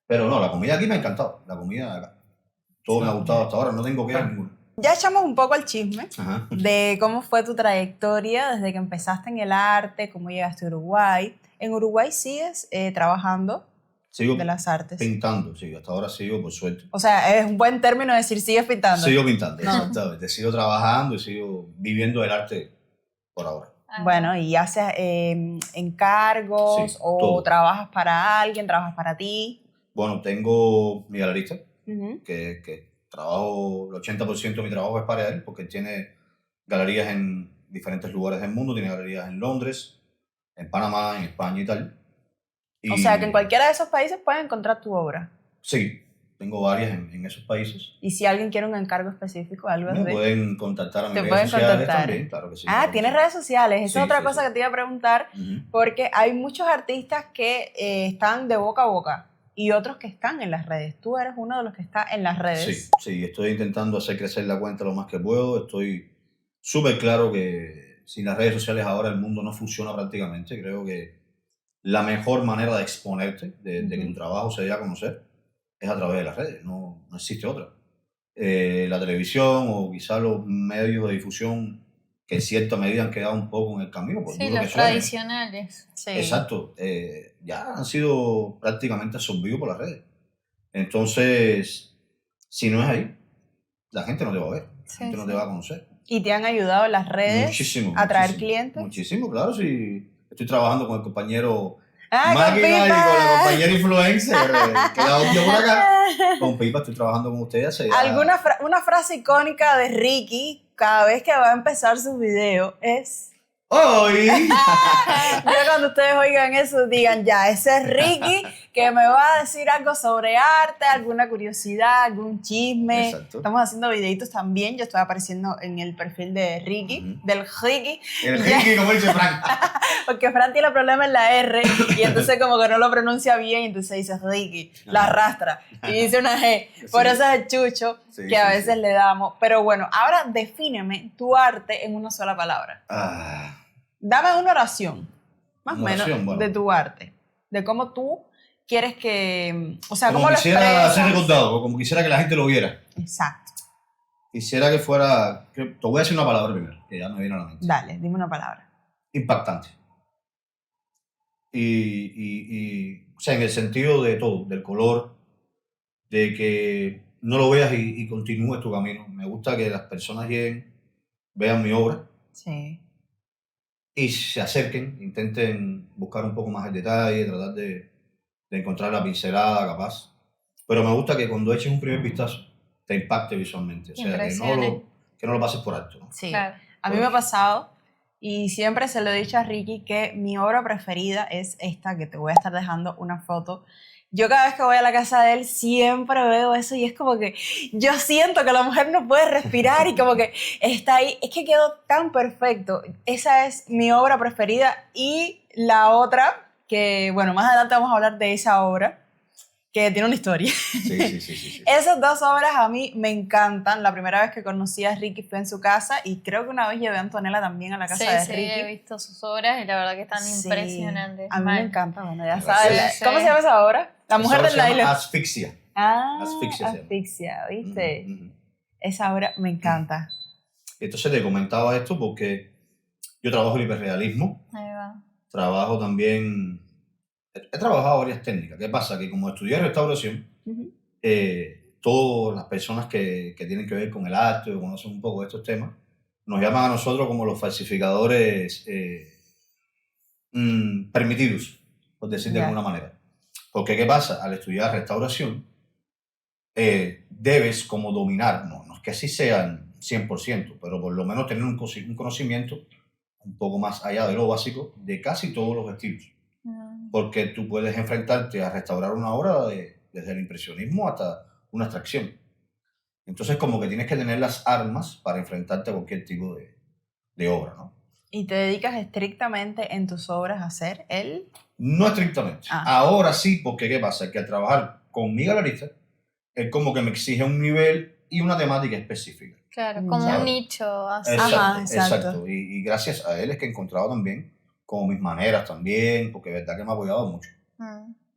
Pero no, la comida aquí me ha encantado. La comida de acá. Todo me ha gustado hasta ahora, no tengo quejas ninguna.
Ya echamos un poco el chisme
Ajá.
de cómo fue tu trayectoria desde que empezaste en el arte, cómo llegaste a Uruguay. En Uruguay sigues trabajando
Sigo
de las artes.
pintando, sí, hasta ahora sigo, por suerte.
O sea, es un buen término decir sigues pintando.
Sigo pintando,
No.
exactamente. Sigo trabajando y sigo viviendo el arte por ahora.
Ah,
Bueno, y haces encargos
Sí,
o
todo.
trabajas para alguien, trabajas para ti.
Bueno, tengo mi galerista,
Ujú.
que trabajo, el 80% de mi trabajo es para él, porque él tiene galerías en diferentes lugares del mundo, tiene galerías en Londres, en Panamá, en España y tal.
O sea, que en cualquiera de esos países puedes encontrar tu obra.
Sí, tengo varias en esos países.
Y si alguien quiere un encargo específico, algo
Me
así.
pueden contactar a mis
Te
redes
pueden
sociales
contactar.
también, claro que sí.
Ah,
claro que
tienes
sí.
redes sociales. Esa
Sí,
es otra
sí,
cosa
sí.
que te iba a preguntar,
Ujú.
porque hay muchos artistas que están de boca a boca y otros que están en las redes. Tú eres uno de los que está en las redes.
Sí, estoy intentando hacer crecer la cuenta lo más que puedo. Estoy súper claro que sin las redes sociales ahora el mundo no funciona prácticamente. Creo que la mejor manera de exponerte, de que tu trabajo se dé a conocer, es a través de las redes. No existe otra. La televisión o quizá los medios de difusión que en cierta medida han quedado un poco en el camino, por
Sí,
duro que
los
suene.
tradicionales.
Sí.
Exacto. Ya han sido prácticamente absorbidos por las redes. Entonces, si no es ahí, la gente no te va a ver, la
Sí,
gente no
sí.
te va a conocer.
¿Y te han ayudado las redes
Muchísimo.
a traer
muchísimo,
clientes?
Muchísimo, claro. Sí. Estoy trabajando con el compañero
¡Ah, con
Máquina y con la
Pipa!
compañera influencer que la odio por acá. Con Pipa estoy trabajando con ustedes hace ya...
Una frase icónica de Ricky cada vez que va a empezar su video es...
¡Hoy!
Ya cuando ustedes oigan eso, digan, ya, ese es Ricky que me va a decir algo sobre arte, alguna curiosidad, algún chisme.
Exacto.
Estamos haciendo videitos también. Yo estoy apareciendo en el perfil de Ricky, del Ricky,
El Ricky, como dice Frank.
porque Fran tiene problema en la R y entonces como que no lo pronuncia bien, entonces dice Ricky, la arrastra y dice una G. Por
Sí.
eso es el chucho
Sí,
que a
sí,
veces
sí.
le damos. Pero bueno, ahora defíneme tu arte en una sola palabra. Dame una oración, más o
Una
menos,
oración, bueno.
de tu arte. De cómo tú quieres que... O sea,
Como
cómo lo
quisiera
expresas.
ser recordado, como quisiera que la gente lo viera.
Exacto.
Quisiera que fuera... Te voy a decir una palabra primero, que ya me viene a la mente.
Dale, dime una palabra.
Impactante. O sea, en el sentido de todo, del color, de que no lo veas y continúes tu camino. Me gusta que las personas lleguen, vean mi obra
Sí.
y se acerquen, intenten buscar un poco más el detalle, tratar de encontrar la pincelada capaz. Pero me gusta que cuando eches un primer vistazo te impacte visualmente, o sea,
Impresione.
que no lo pases por alto, ¿no?
Sí.
Claro.
A mí me ha pasado, y siempre se lo he dicho a Ricky, que mi obra preferida es esta, que te voy a estar dejando una foto. Yo cada vez que voy a la casa de él siempre veo eso y es como que yo siento que la mujer no puede respirar y como que está ahí. Es que quedó tan perfecto. Esa es mi obra preferida. Y la otra, que bueno, más adelante vamos a hablar de esa obra, que tiene una historia.
Sí.
Esas dos obras a mí me encantan. La primera vez que conocí a Ricky fue en su casa y creo que una vez llevé a Antonella también a la casa de
Sí,
Ricky.
he visto sus obras y la verdad que están
Sí,
impresionantes.
a mí
Mal.
me encanta, bueno, ya
Gracias.
sabes.
Sí.
¿Cómo se llama esa obra? La
Esa
mujer
obra
del
se llama
nylon.
Asfixia.
Ah,
Asfixia se llama.
asfixia, ¿viste?
Ujú.
Esa obra me encanta.
Entonces te comentaba esto porque yo trabajo en hiperrealismo,
Ahí va.
trabajo también, he trabajado varias técnicas. ¿Qué pasa? Que como estudié restauración,
Ujú.
todas las personas que tienen que ver con el arte o conocen un poco de estos temas, nos llaman a nosotros como los falsificadores permitidos, por decir de
Ya.
alguna manera. Porque ¿qué pasa? Al estudiar restauración, debes como dominar, no es que así sean 100%, pero por lo menos tener un conocimiento un poco más allá de lo básico de casi todos los estilos. Porque tú puedes enfrentarte a restaurar una obra desde el impresionismo hasta una abstracción. Entonces como que tienes que tener las armas para enfrentarte a cualquier tipo de obra, ¿no?
¿Y te dedicas estrictamente en tus obras a hacer el...?
No estrictamente.
Ah.
Ahora sí, porque ¿qué pasa? Que al trabajar con mi galerista, es como que me exige un nivel y una temática específica.
Claro, como
¿sabes?
un nicho así.
Ajá, exacto.
Y gracias a él es que he encontrado también como mis maneras también, porque de verdad que me ha apoyado mucho.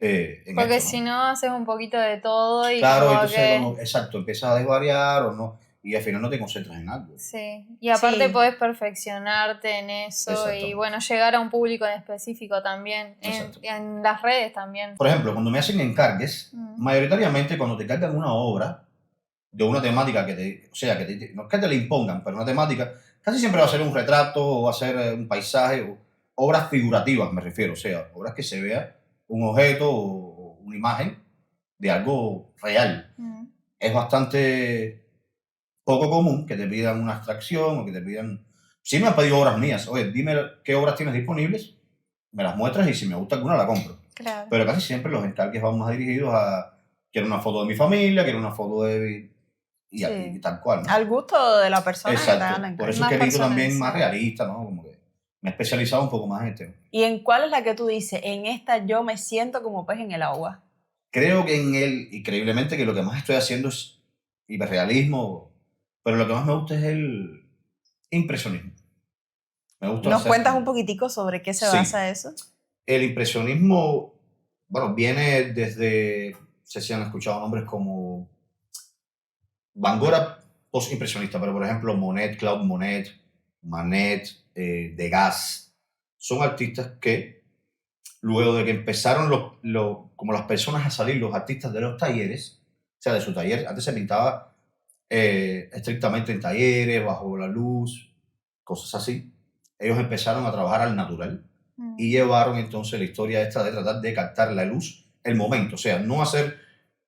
En
Porque
esto, ¿no?
si no, haces un poquito de todo y
Claro,
como
entonces,
que...
exacto, empiezas a desvariar o no, y al final no te concentras en algo.
Sí, y aparte
Sí.
podés perfeccionarte en eso y
Exactamente.
bueno, llegar a un público en específico también,
Exacto.
en las redes también.
Por ejemplo, cuando me hacen encargues, mayoritariamente cuando te cargan una obra de una temática o sea, no es que te la impongan, pero una temática, casi siempre va a ser un retrato o va a ser un paisaje, o obras figurativas me refiero, o sea, obras que se vea un objeto o una imagen de algo real. Es bastante poco común que te pidan una abstracción o que te pidan... Sí me han pedido obras mías, oye, dime qué obras tienes disponibles, me las muestras y si me gusta alguna la compro.
Claro.
Pero casi siempre los encargues van más dirigidos a quiero una foto de mi familia, quiero una foto de... Y,
Sí.
y tal cual, ¿no?
Al gusto de la persona que te hagan la
Exacto. Por
encargo.
eso
Más
es que he visto también
personalizado.
más realista, ¿no? Como que me he especializado un poco más en este tema.
¿Y en cuál es la que tú dices? En esta yo me siento como pez en el agua.
Creo que en él, increíblemente, que lo que más estoy haciendo es hiperrealismo, pero lo que más me gusta es el impresionismo. Me gusta
¿Nos
hacer-
cuentas un poquitico sobre qué se
Sí.
basa eso?
El impresionismo, bueno, viene desde, no sé si han escuchado nombres como Van Gogh era post-impresionista, pero por ejemplo Monet, Claude Monet, Manet, Degas, son artistas que luego de que empezaron como las personas a salir, los artistas de los talleres, sea, de su taller. Antes se pintaba estrictamente en talleres, bajo la luz, cosas así. Ellos empezaron a trabajar al natural y llevaron entonces la historia esta de tratar de captar la luz, el momento. O sea, no hacer...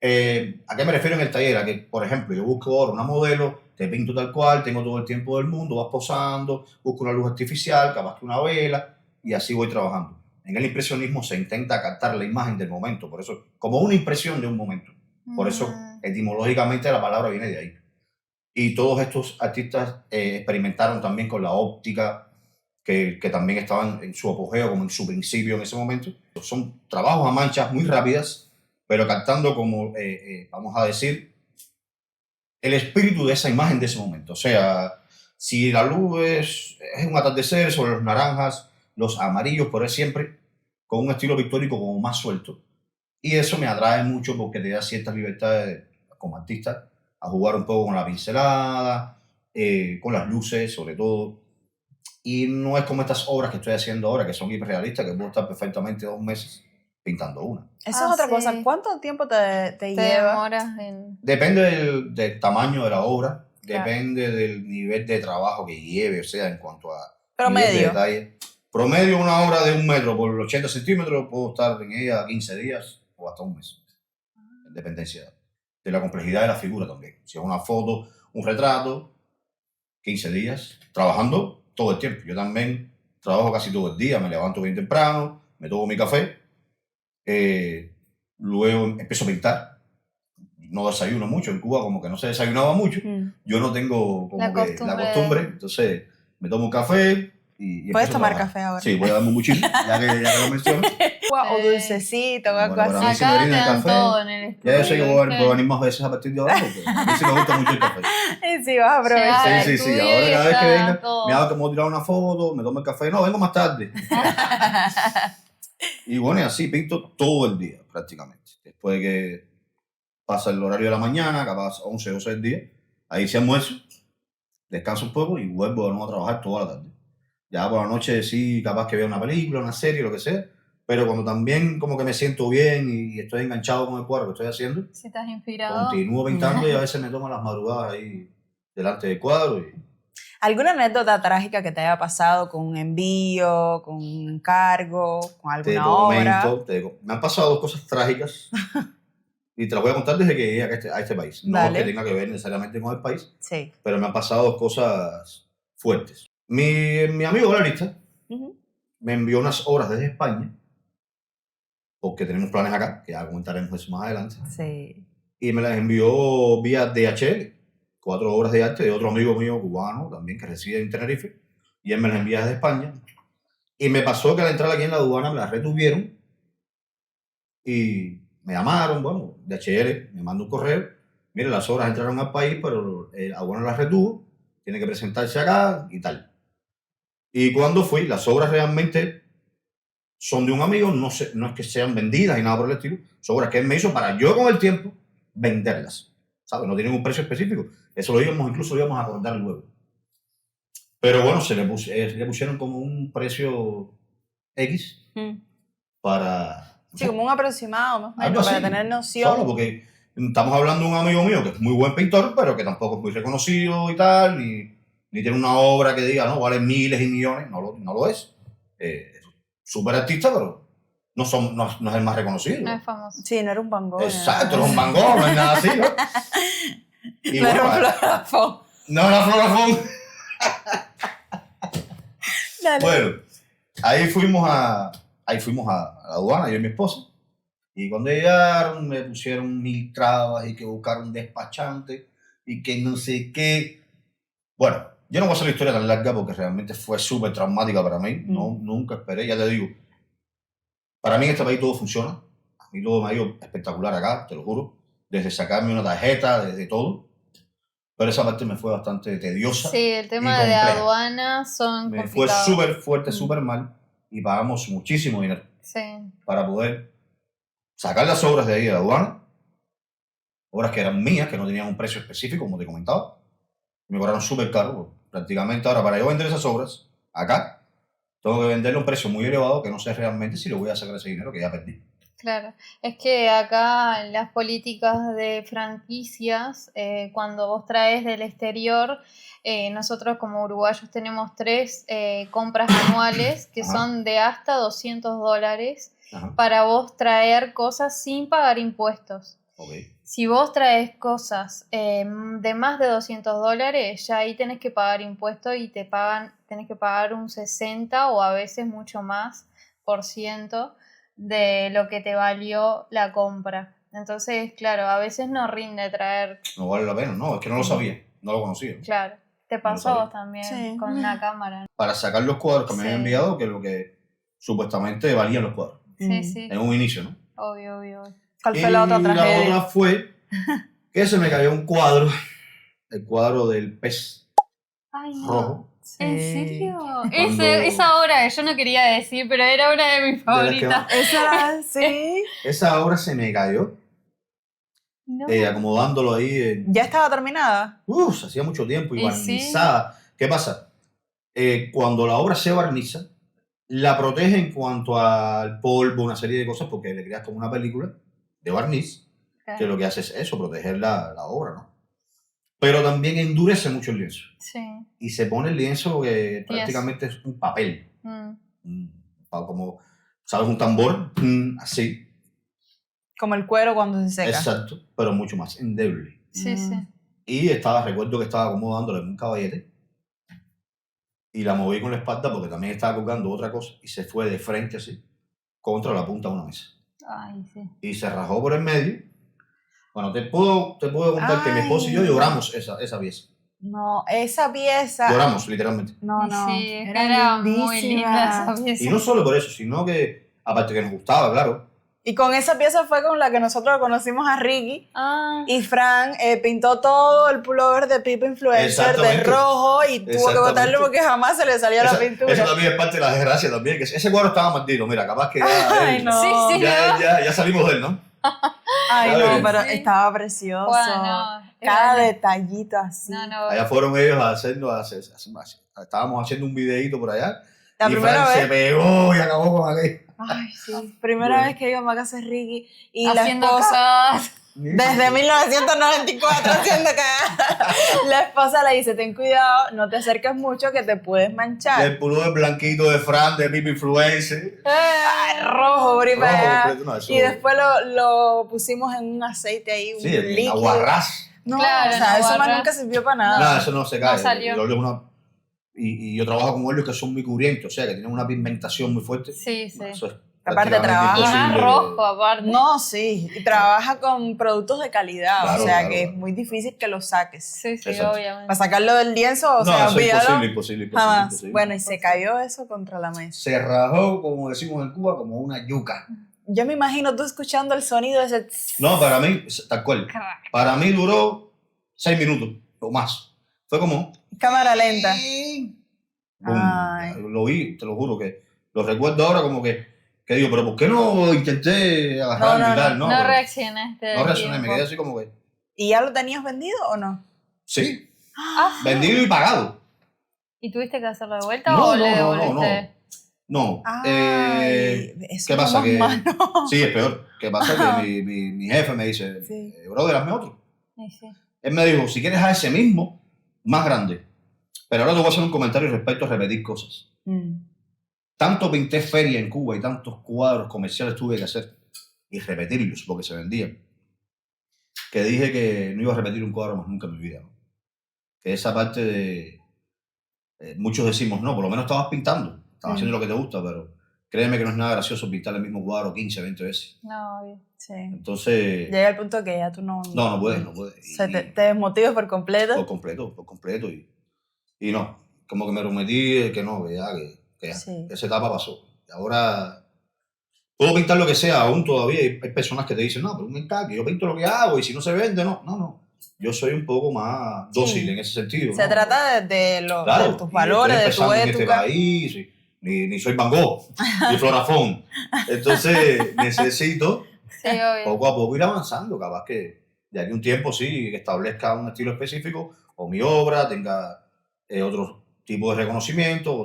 ¿A qué me refiero en el taller? A que, por ejemplo, yo busco ahora una modelo, te pinto tal cual, tengo todo el tiempo del mundo, vas posando, busco una luz artificial, capaz que una vela, y así voy trabajando. En el impresionismo se intenta captar la imagen del momento, por eso, como una impresión de un momento. Por eso, etimológicamente, la palabra viene de ahí. Y todos estos artistas experimentaron también con la óptica, que también estaban en su apogeo, como en su principio en ese momento. Son trabajos a manchas muy rápidas, pero captando como, vamos a decir, el espíritu de esa imagen de ese momento. O sea, si la luz es un atardecer sobre los naranjas, los amarillos, por ahí siempre, con un estilo pictórico como más suelto. Y eso me atrae mucho porque te da ciertas libertades como artista a jugar un poco con la pincelada, con las luces sobre todo. Y no es como estas obras que estoy haciendo ahora, que son hiperrealistas, que puedo estar perfectamente 2 meses pintando una.
Eso es otra cosa. ¿Cuánto tiempo te lleva?
Demoras en...
Depende del tamaño de la obra,
Claro.
depende del nivel de trabajo que lleve, o sea, en cuanto a
Promedio.
nivel de detalle. Promedio, una obra de 1 metro por 80 centímetros, puedo estar en ella 15 días o hasta 1 mes. En dependencia de la complejidad de la figura también. Si es una foto, un retrato, 15 días, trabajando todo el tiempo. Yo también trabajo casi todo el día, me levanto bien temprano, me tomo mi café, luego empiezo a pintar. No desayuno mucho, en Cuba como que no se desayunaba mucho. Yo no tengo como
La
que la costumbre, entonces me tomo un café y
¿Puedes
empiezo a
tomar
trabajar.
café ahora?
Sí, voy a darme un muchísimo, ya que lo menciono.
O dulcecito, o algo
Bueno, para mí
así.
se me
Acá te
viene el
dan
café.
todo en el estudio.
Ya yo sé que puedo
¿viste?
venir más veces a partir de ahora porque a mí sí me gusta mucho el café.
Sí, vas a aprovechar.
Sí.
estudio
Ahora
y
cada vez que
está
venga,
todo.
me hago como tirar una foto, me tomo el café. No, vengo más tarde. Y bueno, y así pinto todo el día prácticamente. Después de que pasa el horario de la mañana, capaz 11, 12 del día, ahí sí almuerzo, descanso un poco y vuelvo de nuevo a trabajar toda la tarde. Ya por la noche sí, capaz que veo una película, una serie, lo que sea, pero cuando también como que me siento bien y estoy enganchado con el cuadro que estoy haciendo,
Si estás inspirado.
continúo pintando y a veces me tomo las madrugadas ahí delante del cuadro. Y
¿Alguna anécdota trágica que te haya pasado con un envío, con un encargo, con
te
alguna obra?
comento, me han pasado cosas trágicas y te las voy a contar desde que llegué a este país. No es
Dale.
que tenga que ver necesariamente con el país,
Sí.
pero me han pasado cosas fuertes. Mi amigo galerista
Ujú.
me envió unas obras desde España, porque tenemos planes acá, que ya comentaremos eso más adelante,
Sí.
y me las envió vía DHL, 4 obras de arte de otro amigo mío cubano también que reside en Tenerife, y él me las envía desde España. Y me pasó que al entrar aquí en la aduana me las retuvieron y me llamaron, bueno, DHL me mandó un correo, mire, las obras entraron al país, pero la aduana las retuvo, tiene que presentarse acá y tal. Y cuando fui, las obras realmente son de un amigo, no es que sean vendidas ni nada por el estilo, son obras que él me hizo para yo con el tiempo venderlas, ¿sabes? No tienen un precio específico, eso incluso lo íbamos a acordar luego. Pero bueno, se le pusieron como un precio X para...
Sí, como un aproximado, más o menos,
algo
para
así,
tener noción.
solo porque estamos hablando de un amigo mío que es muy buen pintor, pero que tampoco es muy reconocido y tal, ni tiene una obra que diga, no, vale miles y millones, no lo es. Súper artista, pero no es el más reconocido.
No es famoso.
Sí, no era un Van Gogh.
Exacto, no es un Van Gogh, no es nada así, ¿no? Y
No era un
bueno,
Florafón.
no era Florafón.
Dale.
Bueno, ahí fuimos a la aduana, yo y mi esposa. Y cuando llegaron me pusieron 1000 trabas y que buscar un despachante y que no sé qué. Bueno, yo no voy a hacer la historia tan larga porque realmente fue súper traumática para mí. No, nunca esperé, ya te digo. Para mí en este país todo funciona. A mí todo me ha ido espectacular acá, te lo juro. Desde sacarme una tarjeta, desde todo. Pero esa parte me fue bastante tediosa.
Sí, el tema
y
de
compleja.
aduanas son
Me fue
complicados.
súper fuerte, súper mal. Y pagamos muchísimo dinero
Sí.
para poder sacar las obras de ahí de la aduana. Obras que eran mías, que no tenían un precio específico, como te comentaba. Me cobraron súper caro. Prácticamente ahora, para yo vender esas obras acá, tengo que venderle a un precio muy elevado que no sé realmente si le voy a sacar ese dinero que ya perdí.
Claro, es que acá las políticas de franquicias, cuando vos traes del exterior, nosotros como uruguayos tenemos 3 compras anuales que
Ajá.
son de hasta $200
Ajá.
para vos traer cosas sin pagar impuestos.
Ok.
Si vos traes cosas de más de $200, ya ahí tenés que pagar impuestos y tenés que pagar un 60 o a veces mucho más % de lo que te valió la compra. Entonces, claro, a veces no rinde traer,
No vale la pena, no, es que no lo sabía, no lo conocía.
claro, te
No lo
pasó a
sabía.
vos también
Sí.
con una cámara.
Para sacar los cuadros que me habían
Sí.
enviado, que es lo que supuestamente valían los cuadros,
Sí, sí,
en un inicio, ¿no?
obvio, obvio.
¿Cuál fue la otra
Y la
tragedia?
otra fue que se me cayó un cuadro, el cuadro del pez
Ay, no.
rojo.
¿En
Sí.
serio?
Cuando-
Esa obra que yo no quería decir, pero era una de mis
De las que
favoritas.
más-
Esa, sí.
Esa obra se me cayó,
No.
acomodándolo ahí en...
¿Ya estaba terminada?
Se hacía mucho tiempo y
Y
barnizada. ¿Qué pasa? Cuando la obra se barniza, la protege en cuanto al polvo, una serie de cosas, porque le creas como una película de barniz, que lo que hace es eso, proteger la obra, ¿no? Pero también endurece mucho el lienzo.
Sí.
Y se pone el lienzo que
Tieso.
prácticamente es un papel.
Mm.
Como, ¿sabes? Un tambor, así.
Como el cuero cuando se seca.
Exacto, pero mucho más endeble.
Sí, sí.
Y recuerdo que estaba acomodándole en un caballete y la moví con la espalda porque también estaba colgando otra cosa y se fue de frente así contra la punta de una mesa.
Ay, sí.
Y se rajó por el medio. Bueno, te puedo contar que mi esposo y yo
Ay.
lloramos esa pieza.
No, esa pieza.
Lloramos, literalmente.
No,
Y
no.
sí, es que era muy linda esa pieza.
Y no solo por eso, sino que, aparte que nos gustaba, claro.
Y con esa pieza fue con la que nosotros conocimos a Ricky.
Ah,
Y Fran pintó todo el pullover de Pipa Influencer de
Exactamente.
rojo y tuvo que botarlo
Exactamente.
porque jamás se le salía la pintura.
Eso también es parte de la desgracia también, que ese cuadro estaba maldito, mira, capaz que
Ay, no.
Sí, sí.
ya salimos de él, ¿no?
Ay,
Ya
no,
ves.
pero
Sí.
estaba precioso.
bueno,
Cada
era-
detallito así.
No,
Allá fueron ellos a hacernos, estábamos haciendo un videíto por allá.
La
y
primera
Fran se
vez.
pegó y acabó con aquello.
Ay, sí. Primera
Bueno.
vez que iba a casa de Ricky y
haciendo
la esposa.
cagadas.
Desde 1994 haciendo cagada. La esposa le dice, ten cuidado, no te acerques mucho que te puedes manchar.
El pullover blanquito de Fran, de Pipa Influencer.
Ay, rojo, por ahí para allá.
completo, no, eso-
Y después lo pusimos en un aceite ahí, un
Sí, en
líquido.
aguarrás.
No,
Claro,
o sea,
en
eso más
aguarrás.
nunca sirvió para nada.
Nada, eso no se cae.
No salió.
El óleo es y yo trabajo con óleos que son muy curientos, o sea, que tienen una pigmentación muy fuerte.
Sí, sí.
Eso es
Aparte
prácticamente
trabaja
Y más
imposible.
rojo, aparte.
No, sí, y trabaja con productos de calidad,
Claro,
o sea
claro,
que es
claro.
muy difícil que lo saques.
Sí, sí,
Exacto.
obviamente.
Para sacarlo del lienzo, o
No,
sea,
eso es
olvídalo.
imposible.
Jamás. Bueno, y se cayó eso contra la mesa.
Se rajó, como decimos en Cuba, como una yuca.
Yo me imagino tú escuchando el sonido de ese... tss.
No, para mí, tal cual.
Crack.
Para mí duró 6 minutos o más. Fue como...
Cámara lenta.
Boom.
Ay.
Lo vi, te lo juro que lo recuerdo ahora como que digo, pero ¿por qué no intenté agarrarlo
No,
y tal? No,
No
pero
reaccionaste.
no
del
reaccioné, me
tiempo.
quedé así como que...
¿Y ya lo tenías vendido o no?
Sí,
Ah,
vendido y pagado.
¿y tuviste que hacerlo de vuelta
No,
o le
no,
devolviste?
No.
Ay, eso
¿Qué
es
pasa?
más
Que,
malo.
sí, es peor. ¿Qué pasa?
Ajá.
Que mi jefe me dice,
Sí.
brother, hazme otro.
Sí, sí.
Él me dijo, si quieres a ese mismo, más grande. Pero ahora te voy a hacer un comentario respecto a repetir cosas. Tanto pinté feria en Cuba y tantos cuadros comerciales tuve que hacer y repetirlos porque se vendían, que dije que no iba a repetir un cuadro más nunca en mi vida, ¿no? Que esa parte de... muchos decimos, no, por lo menos estabas pintando, estabas haciendo lo que te gusta, pero créeme que no es nada gracioso pintar el mismo cuadro 15, 20 veces.
No, obvio.
Sí.
Entonces,
Llega el punto que ya tú no...
no puedes.
Se te desmotivas por completo.
Por completo. Y no, como que me prometí que no, que ya,
Sí.
esa etapa pasó. Y ahora puedo pintar lo que sea, aún todavía hay personas que te dicen, no, pero un encaque, yo pinto lo que hago y si no se vende, no. Yo soy un poco más dócil en ese sentido.
Se
¿no?
trata de
Claro,
tus
y
valores, de
estoy
tu
empezando en este
ética.
país, ni soy Van Gogh, ni Florafón. Entonces necesito
Sí, obvio.
poco a poco ir avanzando, capaz que de aquí a un tiempo sí, que establezca un estilo específico o mi obra tenga otro tipo de reconocimiento,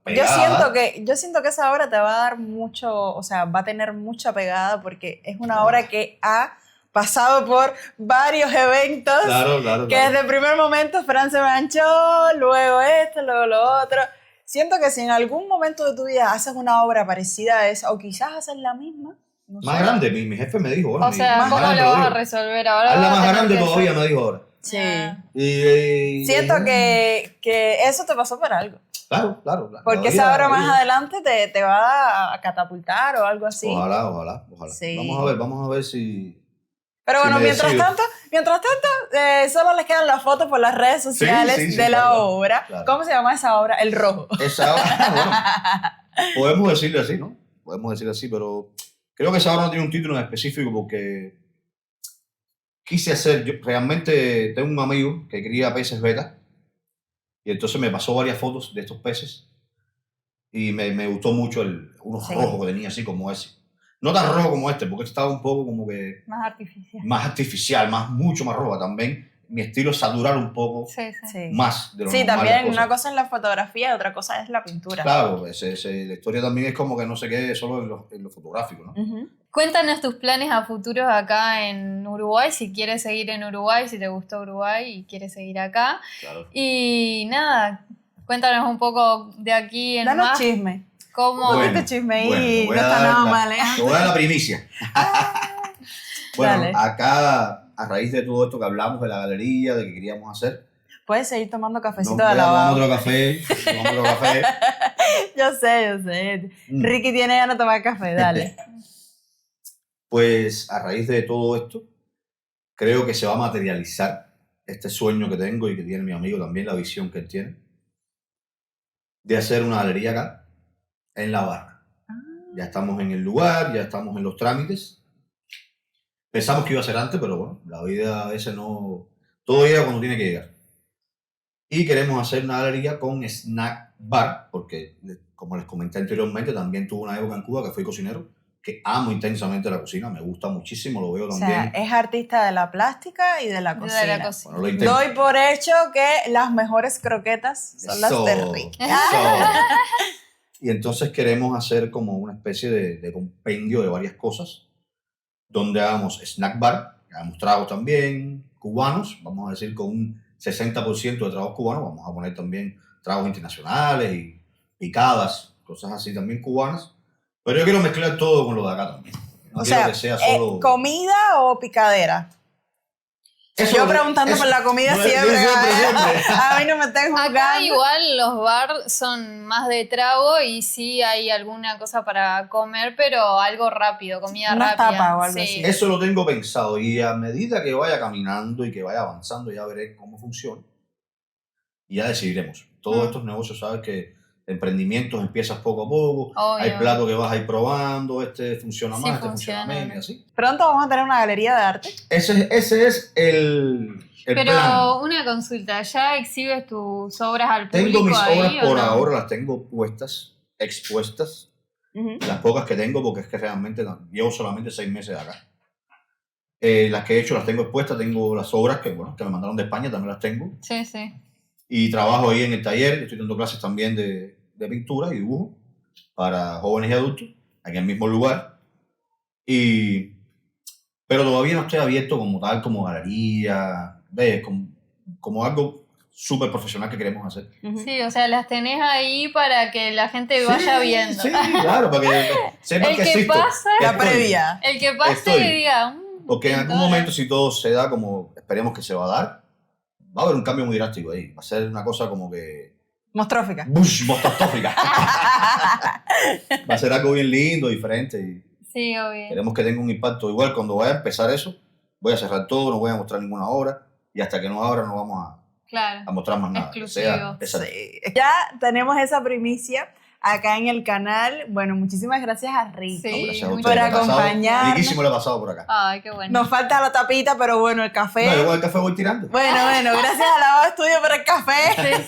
pegada.
Yo siento que esa obra te va a dar mucho, o sea, va a tener mucha pegada porque es una obra que ha pasado por varios eventos.
Claro.
Que desde el primer momento Fran se manchó, luego esto, luego lo otro. Siento que si en algún momento de tu vida haces una obra parecida a esa, o quizás haces la misma, no
Más
sé.
grande, mi jefe me dijo. Bueno,
O sea,
más
¿cómo
grande
lo vas
digo.
a resolver ahora?
Hazla
Vas a
más
tener
grande
que
todavía,
hacer-
me dijo ahora.
Sí.
Ah.
Siento que eso te pasó por algo.
Claro.
Porque
La
esa obra
vida,
más adelante te va a catapultar o algo así.
Ojalá.
Sí.
Vamos a ver si...
Pero
si
bueno,
me
mientras
decido.
tanto, solo les quedan las fotos por las redes sociales
Sí,
de la
claro,
obra.
claro.
¿Cómo se llama esa obra? El Rojo.
Esa obra, bueno, podemos decirle así, ¿no? Podemos decirle así, pero creo que esa obra no tiene un título en específico porque quise hacer, yo realmente tengo un amigo que cría peces beta y entonces me pasó varias fotos de estos peces y me gustó mucho unos
Sí.
rojos que tenía así como ese. No tan rojo como este, porque este estaba un poco como que
Más artificial.
más artificial, mucho más rojo también. Mi estilo es saturar un poco
Sí.
Sí.
más de lo
Sí,
normal las
también
cosas.
una cosa es la fotografía y otra cosa es la pintura.
Claro, la historia también es como que no se quede solo en lo fotográfico, ¿no?
Ujú.
Cuéntanos tus planes a futuros acá en Uruguay, si quieres seguir en Uruguay, si te gustó Uruguay y quieres seguir acá.
Claro.
Y nada, cuéntanos un poco de aquí en
Danos
más.
chisme.
¿Cómo?
Un poquito chisme ahí,
te voy
no
a
está
dar
nada mal, ¿eh?
Te voy a dar la primicia. Bueno,
Dale.
acá, a raíz de todo esto que hablamos de la galería, de que queríamos hacer,
Puedes seguir tomando cafecito
voy
de
a tomar
lavado.
otro café,
Yo sé.
Mm.
Ricky tiene ganas de tomar café, dale.
Pues a raíz de todo esto, creo que se va a materializar este sueño que tengo y que tiene mi amigo también, la visión que él tiene, de hacer una galería acá, en La Barra. Ya estamos en el lugar, ya estamos en los trámites. Pensamos que iba a ser antes, pero bueno, la vida a veces no... Todo llega cuando tiene que llegar. Y queremos hacer una galería con snack bar, porque como les comenté anteriormente, también tuve una época en Cuba que fui cocinero, que amo intensamente la cocina, me gusta muchísimo, lo veo
O sea,
también.
es artista de la plástica y de la
De
cocina.
la cocina.
Bueno, lo intento.
Doy por hecho que las mejores croquetas son las de Ricky.
Eso. Y entonces queremos hacer como una especie de compendio de varias cosas, donde hagamos snack bar, hagamos tragos también cubanos, vamos a decir con un 60% de tragos cubanos, vamos a poner también tragos internacionales y picadas, cosas así también cubanas, pero yo quiero mezclar todo con lo de acá también. No
O
quiero
sea,
que sea solo...
¿comida o picadera?
Eso
Yo
lo-
preguntando
eso-
por la comida
no,
siempre.
siempre.
A mí no me estén
Acá
jugando.
igual los bars son más de trago y sí hay alguna cosa para comer, pero algo rápido, comida
Unas
rápida.
tapas o algo
Sí.
así.
Eso lo tengo pensado y a medida que vaya caminando y que vaya avanzando ya veré cómo funciona y ya decidiremos. Todos estos negocios, sabes que emprendimientos empiezas poco a poco,
Obvio.
hay platos que vas a ir probando, este funciona
Sí,
más, este
funciona,
funciona menos
¿no?
y así.
Pronto vamos a tener una galería de arte.
Ese es el
Pero
plan.
una consulta, ¿ya exhibes tus obras al
Tengo
público
mis
ahí
obras
o
por
no?
ahora, las tengo puestas, expuestas,
Ujú.
las pocas que tengo porque es que realmente llevo solamente 6 meses acá. Las que he hecho las tengo expuestas, tengo las obras que, bueno, que me mandaron de España, también las tengo.
Sí, sí.
Y trabajo ahí en el taller, estoy dando clases también de pintura y dibujo para jóvenes y adultos, aquí en el mismo lugar. Pero todavía no estoy abierto como tal, como galería, ¿ves? Como algo súper profesional que queremos hacer.
Ujú.
Sí, o sea, las tenés ahí para que la gente vaya viendo.
Sí, claro, para que sepan
El
que
que
existo.
pasa-
La
Estoy.
previa.
El que pase
Estoy.
y diga...
Porque en algún
pintora.
momento, si todo se da como esperemos que se va a dar, va a haber un cambio muy drástico ahí. Va a ser una cosa como que...
Mostrófica.
¡Bush! Mostostófica. Va a ser algo bien lindo, diferente. Y
Sí, obvio.
queremos que tenga un impacto. Igual cuando vaya a empezar eso, voy a cerrar todo, no voy a mostrar ninguna obra. Y hasta que no abra no vamos
Claro.
a mostrar más nada.
Exclusivo.
Exacto.
Sí. Ya tenemos esa primicia acá en el canal. Bueno, muchísimas gracias a Ricky.
Sí.
Gracias a
Por
ustedes. La he pasado
acompañarnos.
riquísimo lo he pasado por acá.
Ay, qué bueno.
Nos falta la tapita, pero bueno, el café.
No, yo con el café voy tirando.
Bueno, gracias a Lavado Estudio por el café.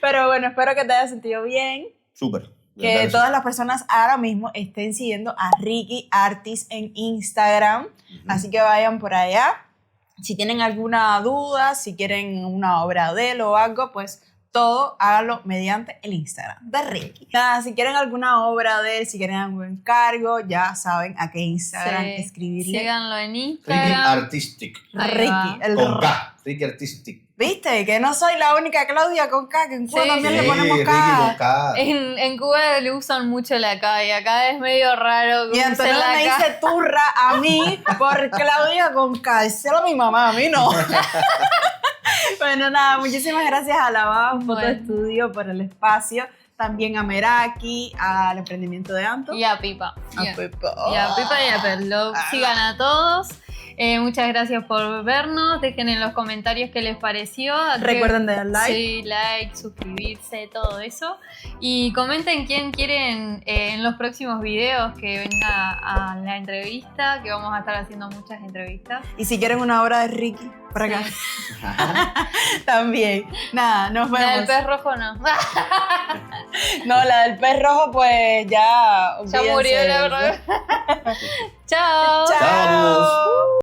Pero bueno, espero que te hayas sentido bien.
Súper. De
Que
verdad sí.
todas las personas ahora mismo estén siguiendo a Ricky Artist en Instagram.
Ujú.
Así que vayan por allá. Si tienen alguna duda, si quieren una obra de él o algo, pues todo háganlo mediante el Instagram de Ricky. Nada, si quieren alguna obra de él, si quieren algún encargo, ya saben a qué Instagram
Sí.
escribirle.
Síganlo en
Ricky
Instagram.
Artistic.
Ahí
Ricky,
va.
el
Con K. Ricky Artistic.
¿Viste? Que no soy la única Claudia con K, que en Cuba
Sí,
también
sí.
le ponemos
Ricky
K.
con K.
En Cuba le usan mucho la K y acá es medio raro que
Y
usen
Antonella
la
me
K.
dice turra a mí por Claudia con K. Díselo a mi mamá, a mí no. Bueno, nada, muchísimas gracias a la Bao Foto
Bueno.
Estudio por el espacio. También a Meraki, al emprendimiento de Anto.
Y a Pipa.
a Pepa.
Y a Pipa y a Perlo. Sigan a todos. Muchas gracias por vernos. Dejen en los comentarios qué les pareció.
Recuerden de dar like.
Sí, like, suscribirse, todo eso. Y comenten quién quieren en los próximos videos que venga a la entrevista, que vamos a estar haciendo muchas entrevistas.
Y si quieren una obra de Ricky, por acá.
Sí.
También. Nada, nos
La del
vemos.
pez rojo no.
No, la del pez rojo, pues ya.
Ya murió
olvídense
la
de eso.
verdad. Chao.
Chao.
Chao.